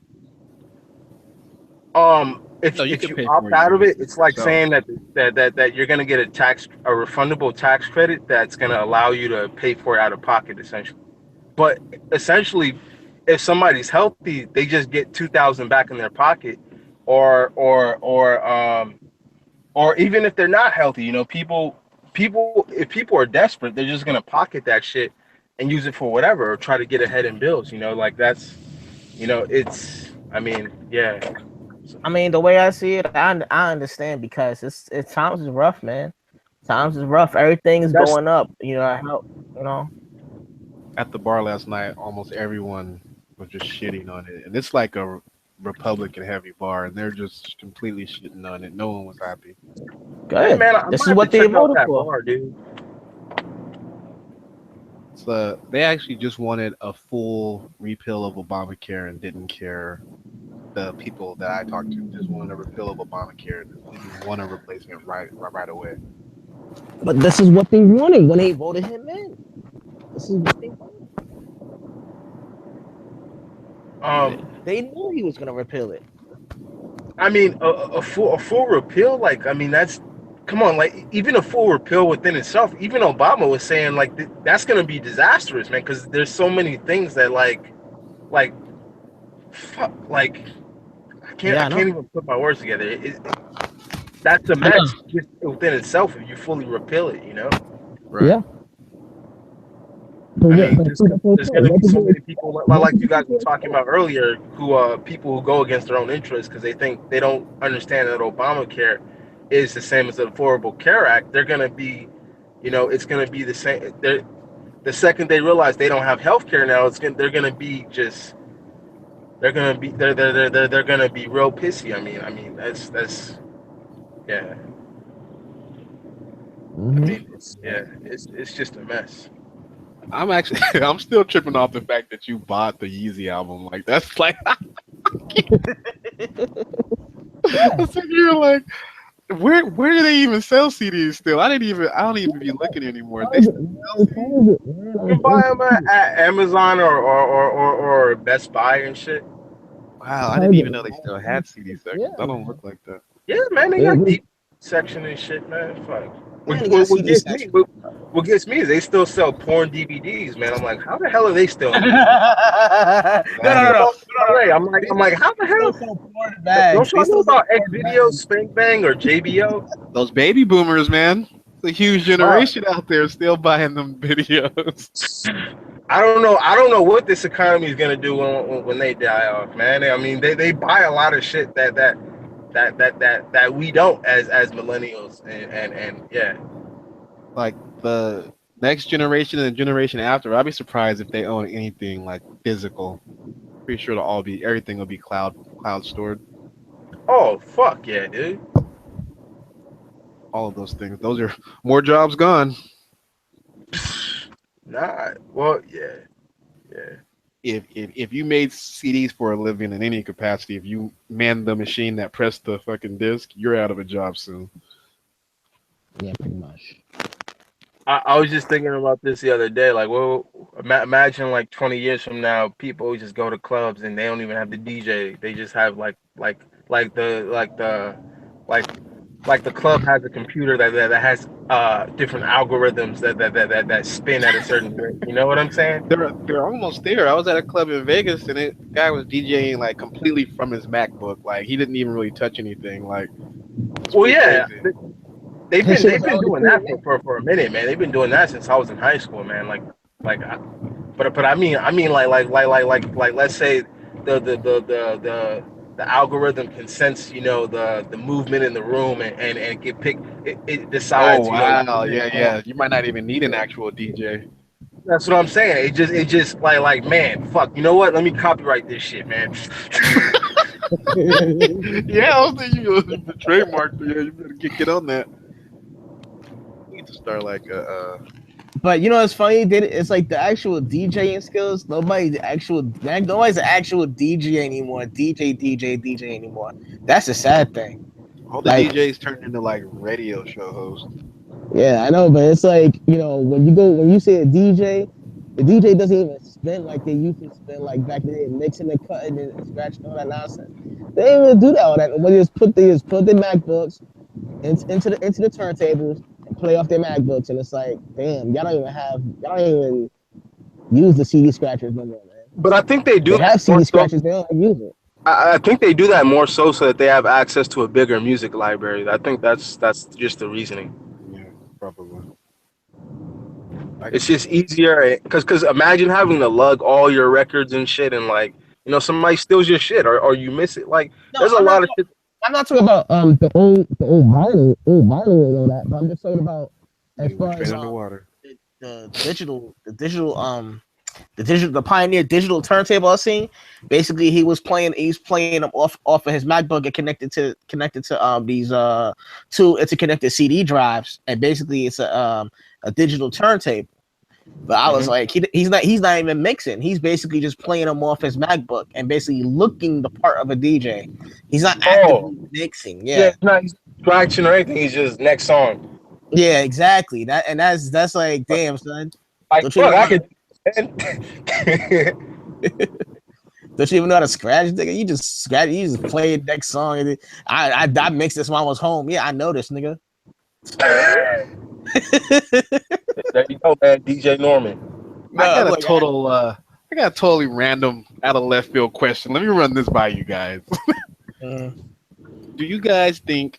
No, you If can you pay for opt your out of it, services it's like yourself. saying that you're gonna get a refundable tax credit that's gonna allow you to pay for it out of pocket essentially. But essentially, if somebody's healthy, they just get 2,000 back in their pocket, or even if they're not healthy, people if people are desperate, they're just gonna pocket that shit and use it for whatever or try to get ahead in bills. Like that's it's yeah. I mean, the way I see it, I understand because it's times is rough, man. Times is rough. Everything is That's going up. I help. You know. At the bar last night, almost everyone was just shitting on it, and it's like a Republican heavy bar, and they're just completely shitting on it. No one was happy. Hey Good. man, I This might is have to what they check out voted that for. bar, dude. So they actually just wanted a full repeal of Obamacare and didn't care. The people that I talked to just wanted a repeal of Obamacare and didn't want a replacement right away. But this is what they wanted when they voted him in. This is what they wanted. Um, They knew he was gonna repeal it. a full repeal, like that's come on, like even a full repeal within itself. Even Obama was saying like that's gonna be disastrous, man, because there's so many things that like fuck, like I Yeah, I know. can't even put my words together. That's a I know. mess just within itself if you fully repeal it. Right. But I what? mean, But see, that's the there's point. gonna be What did so they? many people What like did you guys were they talking about earlier, who people who go against their own interests because they think they don't understand that Obamacare is the same as the Affordable Care Act. They're gonna be, it's gonna be the same. The second they realize they don't have health care now, they're gonna be just they're gonna be real pissy. That's yeah. It's just a mess. I'm actually I'm still tripping off the fact that you bought the Yeezy album. Like that's like so you're like where do they even sell CDs still? I don't even be looking anymore. They still sell CDs? You can buy them at Amazon or Best Buy and shit. Wow, I didn't even know they still had CD sections. I don't look like that. Yeah, man, they got deep section and shit, man. Fuck. What gets me? What gets me is they still sell porn DVDs, man. I'm like, how the hell are they still in business? No. I'm like, how the Still hell? sell porn Don't bags. They y'all know still sell about X porn Video, bags. Spank Bang, or JBO? Those baby boomers, man. It's a huge Fuck. generation out there still buying them videos. I don't know. I don't know what this economy is gonna do when they die off, man. I mean, they buy a lot of shit that we don't as millennials, and yeah. Like the next generation and the generation after, I'd be surprised if they own anything like physical. Pretty sure everything will be cloud stored. Oh fuck yeah, dude. All of those things. Those are more jobs gone. Nah. Well, yeah. If you made CDs for a living in any capacity, if you manned the machine that pressed the fucking disc, you're out of a job soon. Yeah, pretty much. I was just thinking about this the other day. Like, well, imagine like 20 years from now, people just go to clubs and they don't even have the DJ. They just have like like the club has a computer that has different algorithms that spin at a certain rate. You know what I'm saying? They're almost there. I was at a club in Vegas and the guy was DJing like completely from his MacBook. Like he didn't even really touch anything. Like, Well, yeah. crazy. They've been doing that for a minute, man. They've been doing that since I was in high school, man. But I mean like let's say the algorithm can sense, you know, the movement in the room and get pick it decides, Oh you know. wow, yeah. You might not even need an actual DJ. That's what I'm saying. It just like man, fuck. You know what? Let me copyright this shit, man. Yeah, I was thinking you the trademark. Yeah, you better get on that. You need to start like But you know what's funny? It's like the actual DJing skills. Nobody's an actual DJ anymore. DJ anymore. That's a sad thing. all the Like, DJs turned into like radio show hosts. yeah, I know, but it's like, you know, when you say a DJ, the DJ doesn't even spin like they used to spin like back in the day, mixing and cutting and scratching all that nonsense. They didn't even do that all that. What they just put their MacBooks into the turntables and play off their MacBooks, and it's like, damn, y'all don't even use the CD scratchers no more, man. But I think they do. They have CD scratchers, they don't use it. I think they do that more so that they have access to a bigger music library. I think that's just the reasoning. Yeah, probably. It's just easier because imagine having to lug all your records and shit, and like, you know, somebody steals your shit or you miss it. Like, No, there's a lot of shit. I'm not talking about the old vinyl and all that, but I'm just talking about as far as underwater. the pioneer digital turntable I seen. Basically, he's playing them off of his MacBook and connected to these two interconnected CD drives, and basically it's a digital turntable. But I was like, he's not even mixing. He's basically just playing them off his MacBook and basically looking the part of a DJ. He's not actively mixing. Yeah, it's not scratching or anything. He's just next song. Yeah, exactly. That's like, damn, son. Like, fuck, I could. Don't you even know how to scratch, nigga? You just play the next song. And I mixed this when I was home. Yeah, I know this, nigga. There you go, man. DJ Norman. I got a totally random, out of left field question. Let me run this by you guys. Do you guys think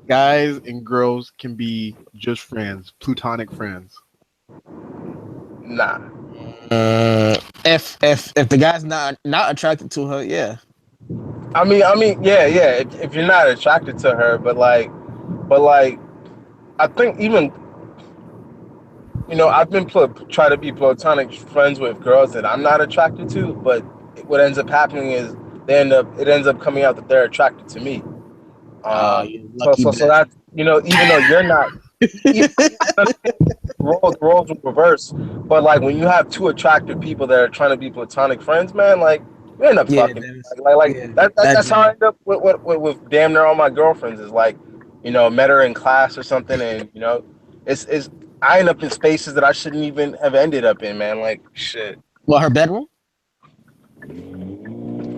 guys and girls can be just friends, plutonic friends? Nah. If the guy's not attracted to her, yeah. I mean, yeah. If you're not attracted to her, but like, I think even, you know, I've been try to be platonic friends with girls that I'm not attracted to, but what ends up happening is it ends up coming out that they're attracted to me. So that, you know, even though you're not, roles will reverse. But like when you have two attractive people that are trying to be platonic friends, man, like we end up fucking. That's how I end up with damn near all my girlfriends. Is like, you know, met her in class or something, and you know, it's I end up in spaces that I shouldn't even have ended up in, man. Like shit. Well, her bedroom.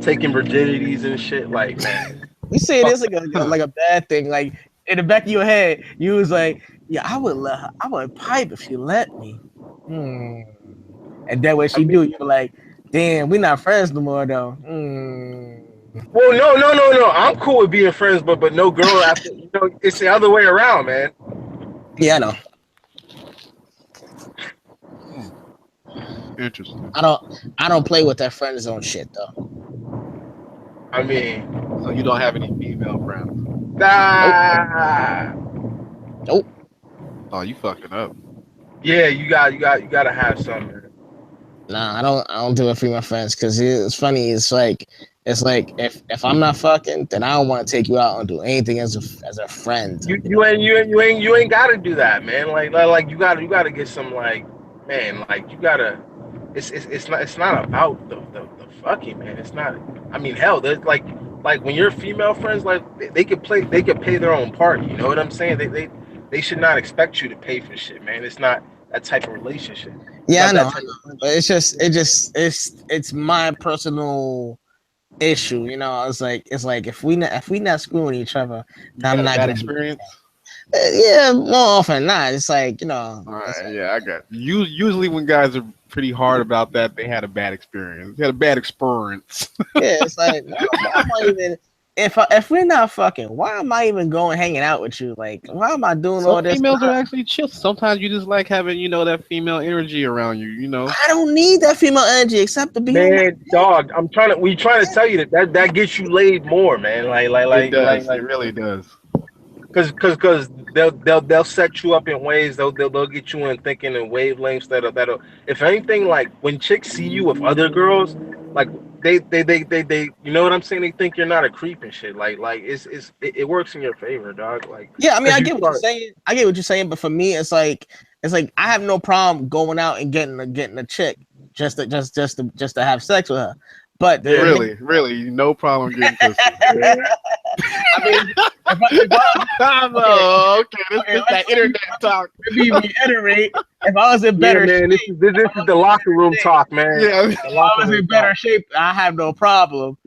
Taking virginities and shit, like man. You say this like a bad thing. Like in the back of your head, you was like, yeah, I would pipe if she let me. And then when she do, you're like, damn, we're not friends no more though. Well, no. I'm cool with being friends, but no girl after it's the other way around, man. Yeah, I know. Interesting. I don't play with that friend zone shit though. I mean, So you don't have any female friends? Nope. Oh, you fucking up. Yeah, you gotta have some, man. Nah, I don't do it for my friends because it's funny. It's like if I'm not fucking, then I don't want to take you out and do anything as a friend. You ain't gotta do that, man. Like you gotta get some man, you gotta. It's not about the fucking, man. It's not. I mean, hell, there's like when you're female friends, they could pay their own part. You know what I'm saying? They should not expect you to pay for shit, man. It's not that type of relationship. Yeah, I know. But it's my personal issue. You know, it's like if we not screwing each other, I'm not gonna experience. Yeah, more often than not. It's like, All right, yeah, I got you. Usually when guys are pretty hard about that, they had a bad experience. They had a bad experience. Yeah, it's like, why am I even if we're not fucking, why am I even going hanging out with you? Like, why am I doing all this? Females are actually chill. Sometimes you just like having, that female energy around you. I don't need that female energy except to be. Man, dog, we trying to tell you that gets you laid more, man. It really does. Because they'll set you up in ways they'll get you in thinking in wavelengths that'll if anything, like when chicks see you with other girls, like they you know what I'm saying, they think you're not a creep and shit, like it works in your favor, dog. Like, yeah, I mean, I get what you're saying, but for me it's like I have no problem going out and getting a chick just to have sex with her. But really, no problem getting pussy. I mean, this is that internet talk. Let me reiterate. If I was in better shape, this is the locker room talk, man. Yeah, if I was in better shape, I have no problem.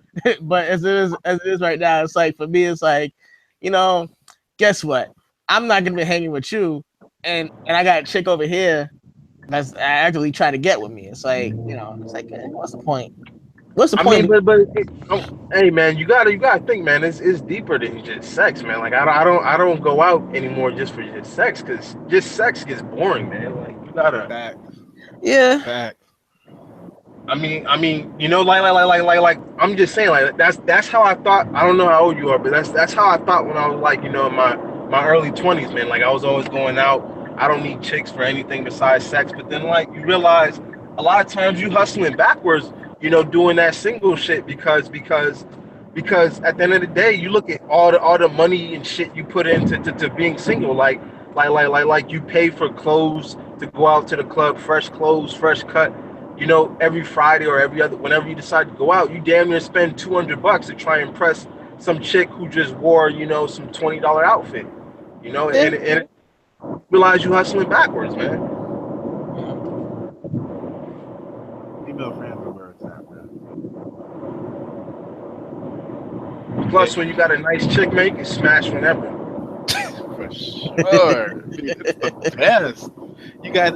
But as it is right now, it's like for me, it's like, guess what? I'm not gonna be hanging with you, and I got a chick over here that's actually trying to get with me. It's like, what's the point? What's the point? I mean, hey man, you gotta think, man. It's deeper than just sex, man. Like I don't go out anymore just for just sex, because just sex gets boring, man. Like you gotta. Facts. Yeah. Facts. I mean, like I'm just saying, like that's how I thought. I don't know how old you are, but that's how I thought when I was like, in my early 20s, man. Like I was always going out. I don't need chicks for anything besides sex. But then like you realize a lot of times you hustling backwards, doing that single shit because at the end of the day, you look at all the money and shit you put into being single, like you pay for clothes to go out to the club, fresh clothes, fresh cut, every Friday or every other, whenever you decide to go out, you damn near spend $200 to try and impress some chick who just wore, some $20 outfit, and realize you hustling backwards, man. Female friends are where it's at, man. Plus, when you got a nice chick, man, you can smash whenever. For sure. It's the best. You guys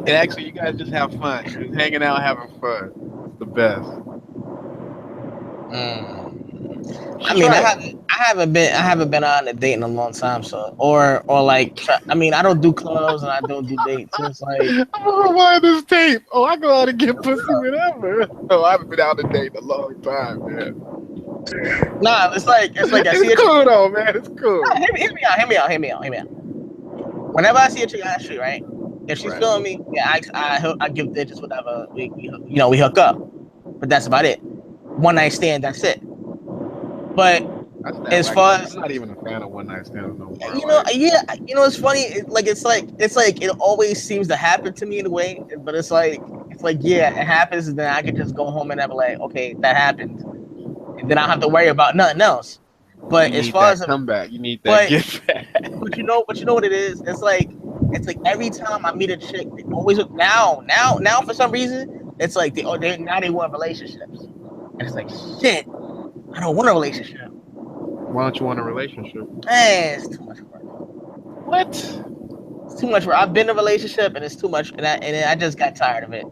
just have fun. You're just hanging out, having fun. It's the best. I mean, I haven't been on a date in a long time, so or like, I mean, I don't do clubs and I don't do dates. So it's like, I'm gonna rewind this tape. Oh, I go out and get pussy whenever. Oh, I haven't been out on a date in a long time, man. Nah, it's like I see it's cool though, man. It's cool. Nah, hear me out. Whenever I see a chick on the street, right? If she's feeling me, yeah, I give digits, whatever. We hook up, but that's about it. One night stand, that's it. But as far as I'm not even a fan of one night stands no more. It's funny. It's like it always seems to happen to me in a way, but it's like yeah, it happens, and then I can just go home and have like, okay, that happened, and then I don't have to worry about nothing else. But as far as comeback, you need that gift back. But you know what it is? It's like every time I meet a chick, they always now for some reason, it's like they want relationships, and it's like shit. I don't want a relationship. Why don't you want a relationship? It's too much work. What? It's too much work. I've been in a relationship and it's too much, and I just got tired of it.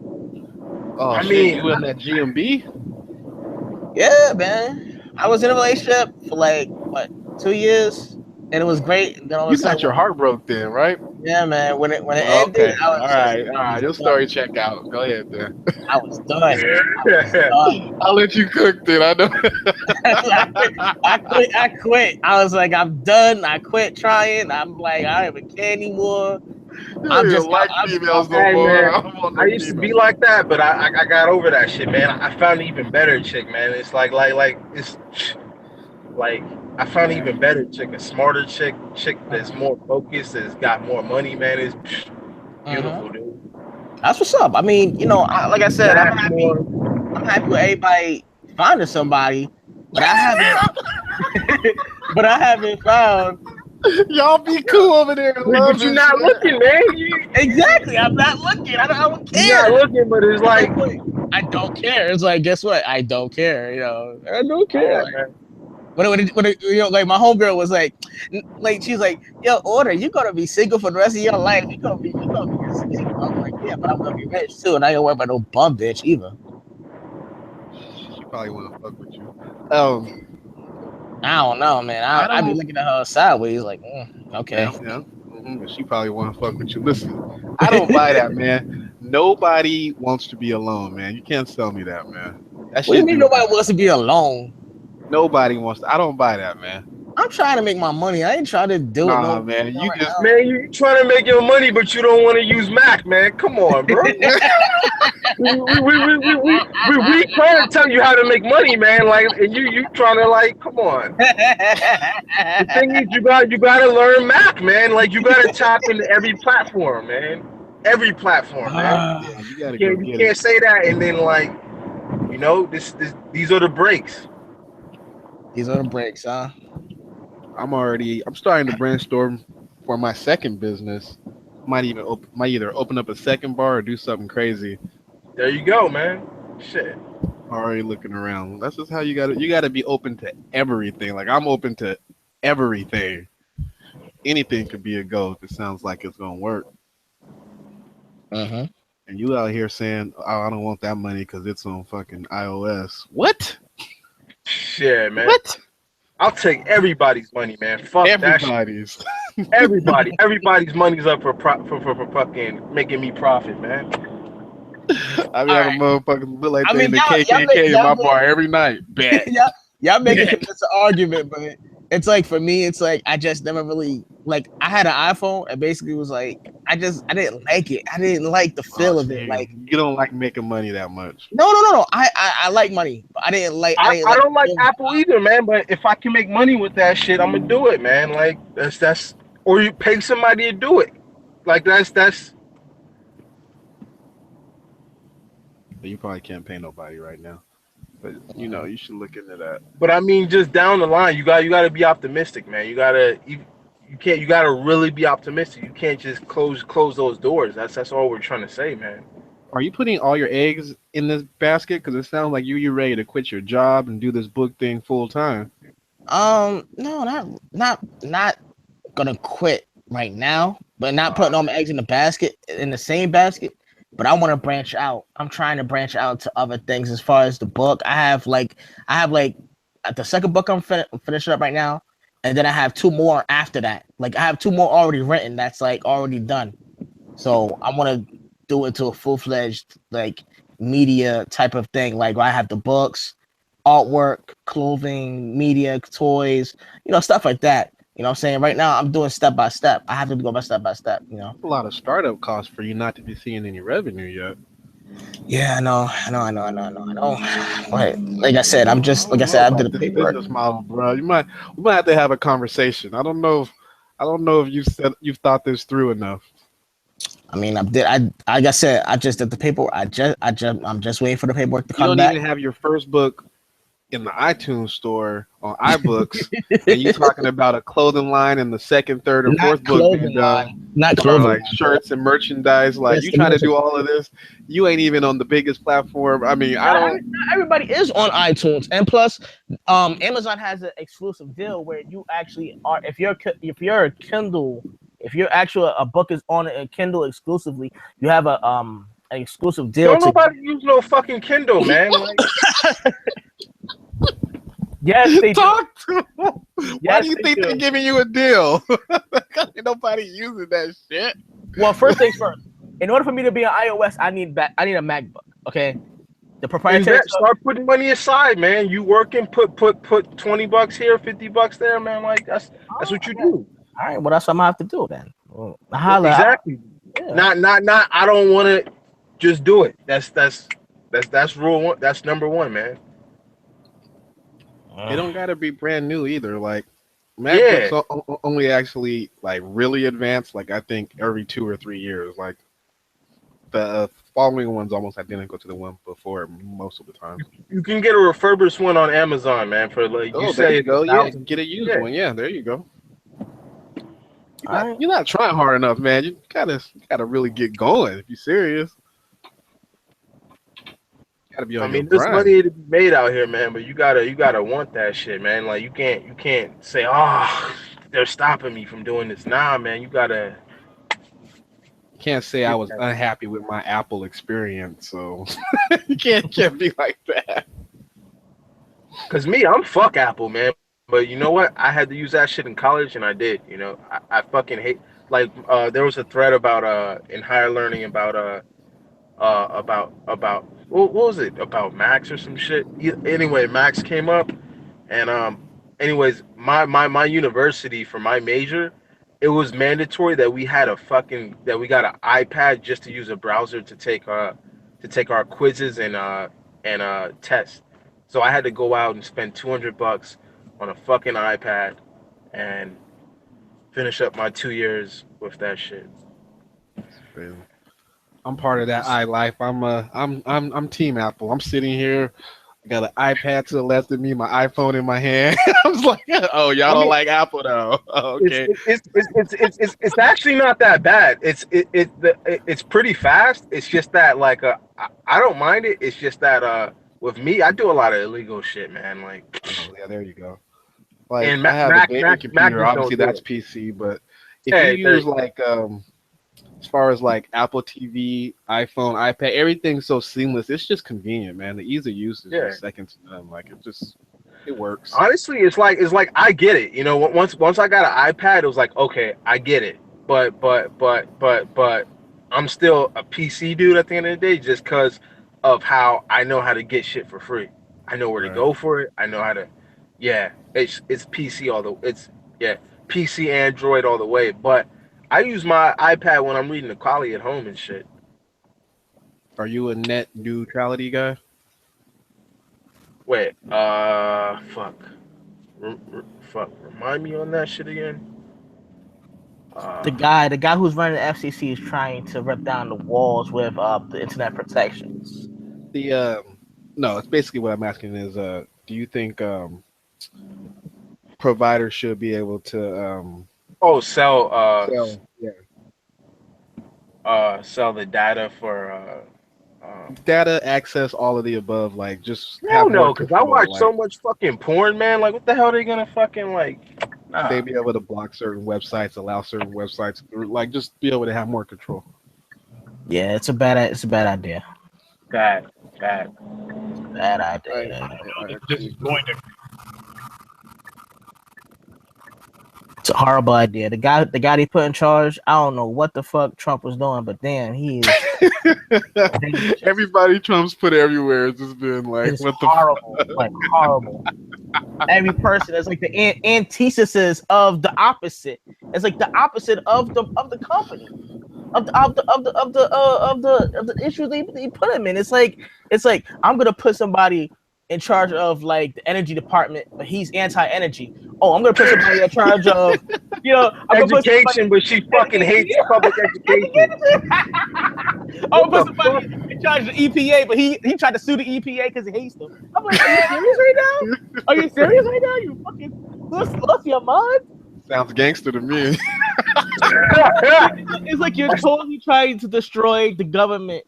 Oh, I shit, mean, you in that GMB? Yeah, man. I was in a relationship for like what 2 years, and it was great. And then all of You a sudden, got your heart broke then, right? yeah, man. When it Oh, ended, okay. I All was just right. All right. Your story check out. Go ahead, then. I was done. I was done. I'll let you cook then. I know. I quit. I was like, I'm done. I quit trying. I'm like, I don't even care anymore. You don't even like females no Hey more. man, I don't want I no used to be females. like that, but I got over that shit, man. I found an even better chick, man. It's like it's like I found an even better chick, a smarter chick that's more focused, that's got more money, man. It's beautiful, dude. That's what's up. I mean, like I said, I'm That happy. more. I'm happy with everybody finding somebody, but I haven't. But I haven't found. Y'all be cool over there. But you're not looking, man. Exactly. I'm not looking. I don't care. You're not looking, but it's like, I don't care. It's like, guess what? I don't care. I don't care. Like my homegirl was like she's like, yo, Order, you're gonna be single for the rest of your life. You're gonna be single. I'm like, yeah, but I'm gonna be rich too, and I ain't gonna worry about no bum bitch either. She probably want to fuck with you. I don't know, man. I be looking at her sideways, like, okay. Yeah. She probably want to fuck with you. Listen, I don't buy that, man. Nobody wants to be alone, man. You can't sell me that, man. What do you mean nobody wants to be alone? Nobody wants to. I don't buy that, man. I'm trying to make my money. I ain't trying to do it. Nah, man. You just you trying to make your money, but you don't want to use Mac, man. Come on, bro. we trying to tell you how to make money, man. Like, and you trying to come on. The thing is, you gotta learn Mac, man. Like, you gotta tap into every platform, man. Every platform, man. Yeah, you can't say that and then these are the breaks. These are the breaks, huh? I'm starting to brainstorm for my second business. Might either open up a second bar or do something crazy. There you go, man. Shit. Already looking around. That's just how you gotta be open to everything. Like, I'm open to everything. Anything could be a go if it sounds like it's gonna work. Uh-huh. And you out here saying, "Oh, I don't want that money because it's on fucking iOS." What? Shit, man. What? I'll take everybody's money, man. Fuck everybody's. That shit. Everybody's money's up for fucking making me profit, man. I mean, a motherfucker look like they in the KKK in my bar every night. Bet. Y'all making this argument, but it's like, for me, it's like I just never really I had an iPhone and basically was like I didn't like it. I didn't like the feel of it. Like, you don't like making money that much. No. I like money, but I didn't like. I don't like Apple either, man. But if I can make money with that shit, I'm gonna do it, man. Like, that's or you pay somebody to do it. Like, that's. You probably can't pay nobody right now, but you should look into that. But I mean, just down the line, you got to be optimistic, man. You gotta really be optimistic. You can't just close those doors. That's all we're trying to say, man. Are you putting all your eggs in this basket? Because it sounds like you're ready to quit your job and do this book thing full time. No, not gonna quit right now, but not putting all my eggs in the same basket. But I want to branch out. I'm trying to branch out to other things as far as the book. I have the second book I'm finishing up right now, and then I have 2 more after that. Like, I have 2 more already written that's already done. So I want to do it to a full-fledged media type of thing. Like, I have the books, artwork, clothing, media, toys, stuff like that. You know what I'm saying? Right now, I'm doing step by step. I have to go by step by step, A lot of startup costs for you not to be seeing any revenue yet. Yeah, I know. But like I said, I'm just I did the paperwork. Business model, bro. We might have to have a conversation. I don't know if you've thought this through enough. I mean, like I said, I just did the paperwork. I'm just waiting for the paperwork to come back. You don't even have your first book in the iTunes store on iBooks, and you talking about a clothing line and the second, third, or fourth book being done, not or clothing like line. shirts and merchandise, like Yes, you the trying to do merchandise. all of this, you ain't even on the biggest platform. I mean, I don't. Not everybody is on iTunes, and plus, Amazon has an exclusive deal where you actually are. If you're a Kindle, if your actual a book is on a Kindle exclusively, you have an exclusive deal Don't to. nobody use no fucking Kindle, man. Like, Yes, they do. Talk to them. Why Yes, do you they think do. they're giving you a deal? Ain't nobody using that shit. Well, first things first. In order for me to be on iOS, I need a MacBook. Okay, the proprietary stuff. start putting money aside, man. You working, put $20 here, $50 there, man. Like that's what you do. All right, well that's what I'm gonna have to do then. Well, holla. Exactly. Yeah. Not. I don't want to just do it. That's rule one. That's number one, man. It don't gotta be brand new either. Like Yeah. MacBooks only actually like really advanced. Like I think every 2 or 3 years. Like the following one's almost identical to the one before most of the time. You can get a refurbished one on Amazon, man. For like There you go. Yeah, 1,000. get a used Yeah. one. Yeah, there you go. All right. You're not trying hard enough, man. You gotta really get going if you're serious. Gotta be on I mean, your there's grind. money to be made out here, man. But you gotta want that shit, man. Like you can't say, oh, they're stopping me from doing this. Nah, man. You gotta. Can't say I was unhappy with my Apple experience, so you can't be like that. Cause me, I'm fuck Apple, man. But you know what? I had to use that shit in college, and I did. You know, I fucking hate. Like, there was a thread about in higher learning about what was it about Max or some shit. Anyway, Max came up, and anyways, my university for my major, it was mandatory that we got an iPad just to use a browser to take our quizzes and tests. So I had to go out and spend $200 on a fucking iPad and finish up my 2 years with that shit. I'm part of that iLife. I'm Team Apple. I'm sitting here. I got an iPad to the left of me, my iPhone in my hand. I was like, oh, y'all don't like Apple though. Oh, okay. It's actually not that bad. It's pretty fast. It's just that like I don't mind it. It's just that with me, I do a lot of illegal shit, man. Like, oh, yeah, there you go. Like and I have a gaming computer. Obviously, that's it. PC. But if you use like as far as like Apple TV, iPhone, iPad, everything's so seamless. It's just convenient, man. The ease of use is just second to none. Like it works. Honestly, it's like I get it. You know, once I got an iPad, it was like, okay, I get it. But I'm still a PC dude at the end of the day, just because of how I know how to get shit for free. I know where to go for it. I know how to. Yeah, it's PC PC, Android all the way. But I use my iPad when I'm reading the Coli at home and shit. Are you a net neutrality guy? Wait, fuck. Remind me on that shit again. The guy who's running the FCC is trying to rip down the walls with the internet protections. No, it's basically what I'm asking is, do you think providers should be able to sell the data for data access, all of the above, like just no, because I watch so much fucking porn, man. Like, what the hell are they gonna fucking like? Nah. They be able to block certain websites, allow certain websites, like just be able to have more control. Yeah, it's a bad idea. Bad idea. This is going to. It's a horrible idea. The guy they put in charge, I don't know what the fuck Trump was doing, but damn, he is. Everybody Trump's put everywhere has just been like, it's what horrible, the like horrible. Every person is like the antithesis of the opposite. It's like the opposite of the company, of the issues they put him in. It's like I'm gonna put somebody in charge of like the energy department, but he's anti-energy. Oh, I'm gonna put somebody in charge of, education, but she fucking hates public education. I'm gonna put somebody in charged the EPA, but he tried to sue the EPA because he hates them. I'm like, are you serious right now? Are you serious right now? You fucking lost your mind? Sounds gangster to me. It's like you're totally trying to destroy the government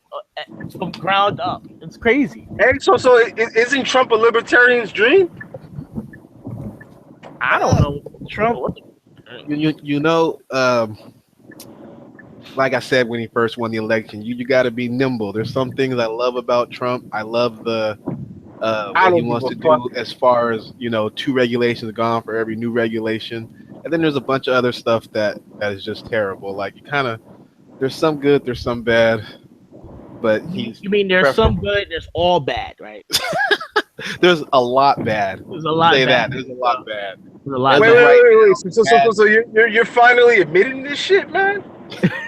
from ground up. It's crazy. Hey, so isn't Trump a libertarian's dream? I don't know. Trump. You know, like I said when he first won the election, you got to be nimble. There's some things I love about Trump. I love the what he wants to do as far as, you know, 2 regulations gone for every new regulation. And then there's a bunch of other stuff that is just terrible. Like, you kind of, there's some good, there's some bad, but he's. You mean there's some good, there's all bad, right? There's a lot bad. There's a lot Say bad. that. There's a lot bad. There's a lot Wait, bad. wait. So you're finally admitting this shit, man?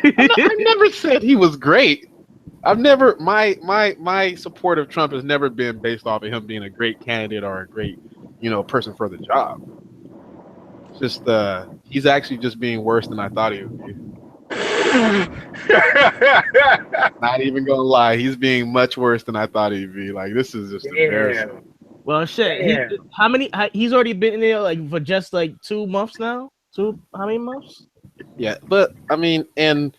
I never said he was great. I've never my support of Trump has never been based off of him being a great candidate or a great, you know, person for the job. It's just he's actually just being worse than I thought he would be. Not even gonna lie, he's being much worse than I thought he'd be. Like, this is just embarrassing. Well, shit. He's already been in there like for just like 2 months now. How many months? Yeah, but I mean, and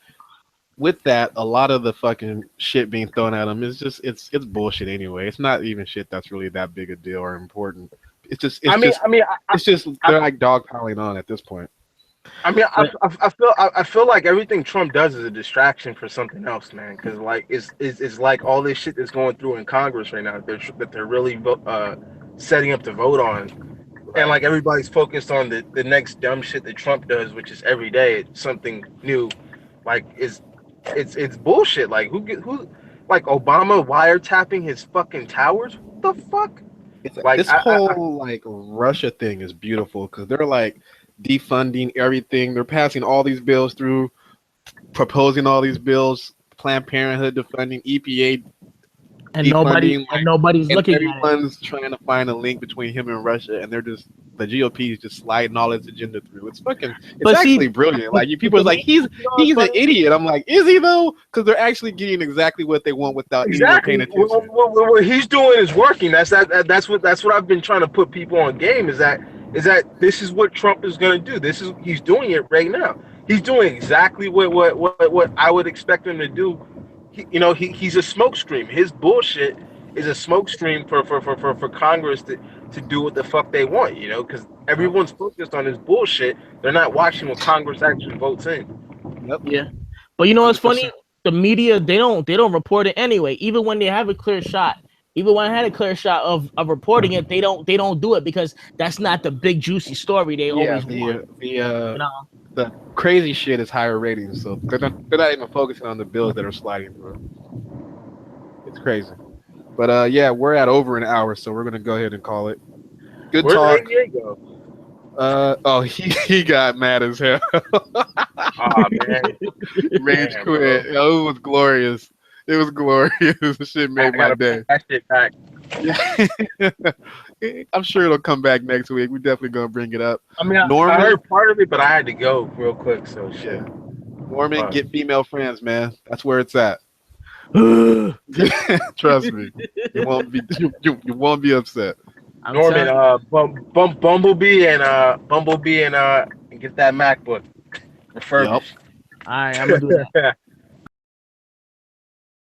with that, a lot of the fucking shit being thrown at him is just it's bullshit anyway. It's not even shit that's really that big a deal or important. It's just they're like dogpiling on at this point. I mean, I feel like everything Trump does is a distraction for something else, man. Because like it's like all this shit that's going through in Congress right now that they're really setting up to vote on, and like everybody's focused on the next dumb shit that Trump does, which is every day it's something new. Like it's bullshit. Like who like Obama wiretapping his fucking towers? What the fuck? Like this whole like Russia thing is beautiful because they're like defunding everything. They're passing all these bills through, proposing all these bills, Planned Parenthood defunding, EPA, and nobody's looking at it. Everyone's trying to find a link between him and Russia, and they're just the GOP is just sliding all its agenda through. It's fucking, actually brilliant. Like people are like, he's an idiot. I'm like, is he though? Because they're actually getting exactly what they want without even paying attention. What he's doing is working. That's what I've been trying to put people on game. Is that this is what Trump is going to do. He's doing it right now. He's doing exactly what I would expect him to do. He's a smokescreen. His bullshit is a smokescreen for Congress to do what the fuck they want, because everyone's focused on his bullshit. They're not watching what Congress actually votes in. Yep. Yeah. But you know what's funny? The media, they don't report it anyway. Even when they have a clear shot. Even when I had a clear shot of reporting it, they don't do it because that's not the big juicy story they always want. The crazy shit is higher ratings, so they're not even focusing on the bills that are sliding through. It's crazy. But yeah, we're at over an hour, so we're gonna go ahead and call it. Good talk. Where'd ADA go? He got mad as hell. Oh man, Rage quit. Oh, it was glorious. It was glorious. Shit made my day. That shit back. I'm sure it'll come back next week. We're definitely gonna bring it up. I mean, I heard part of it, but I had to go real quick. So shit. Yeah. Norman, get female friends, man. That's where it's at. Trust me, you won't be upset. Norman, Bumblebee and get that MacBook refurbished. All right, I'm gonna do that.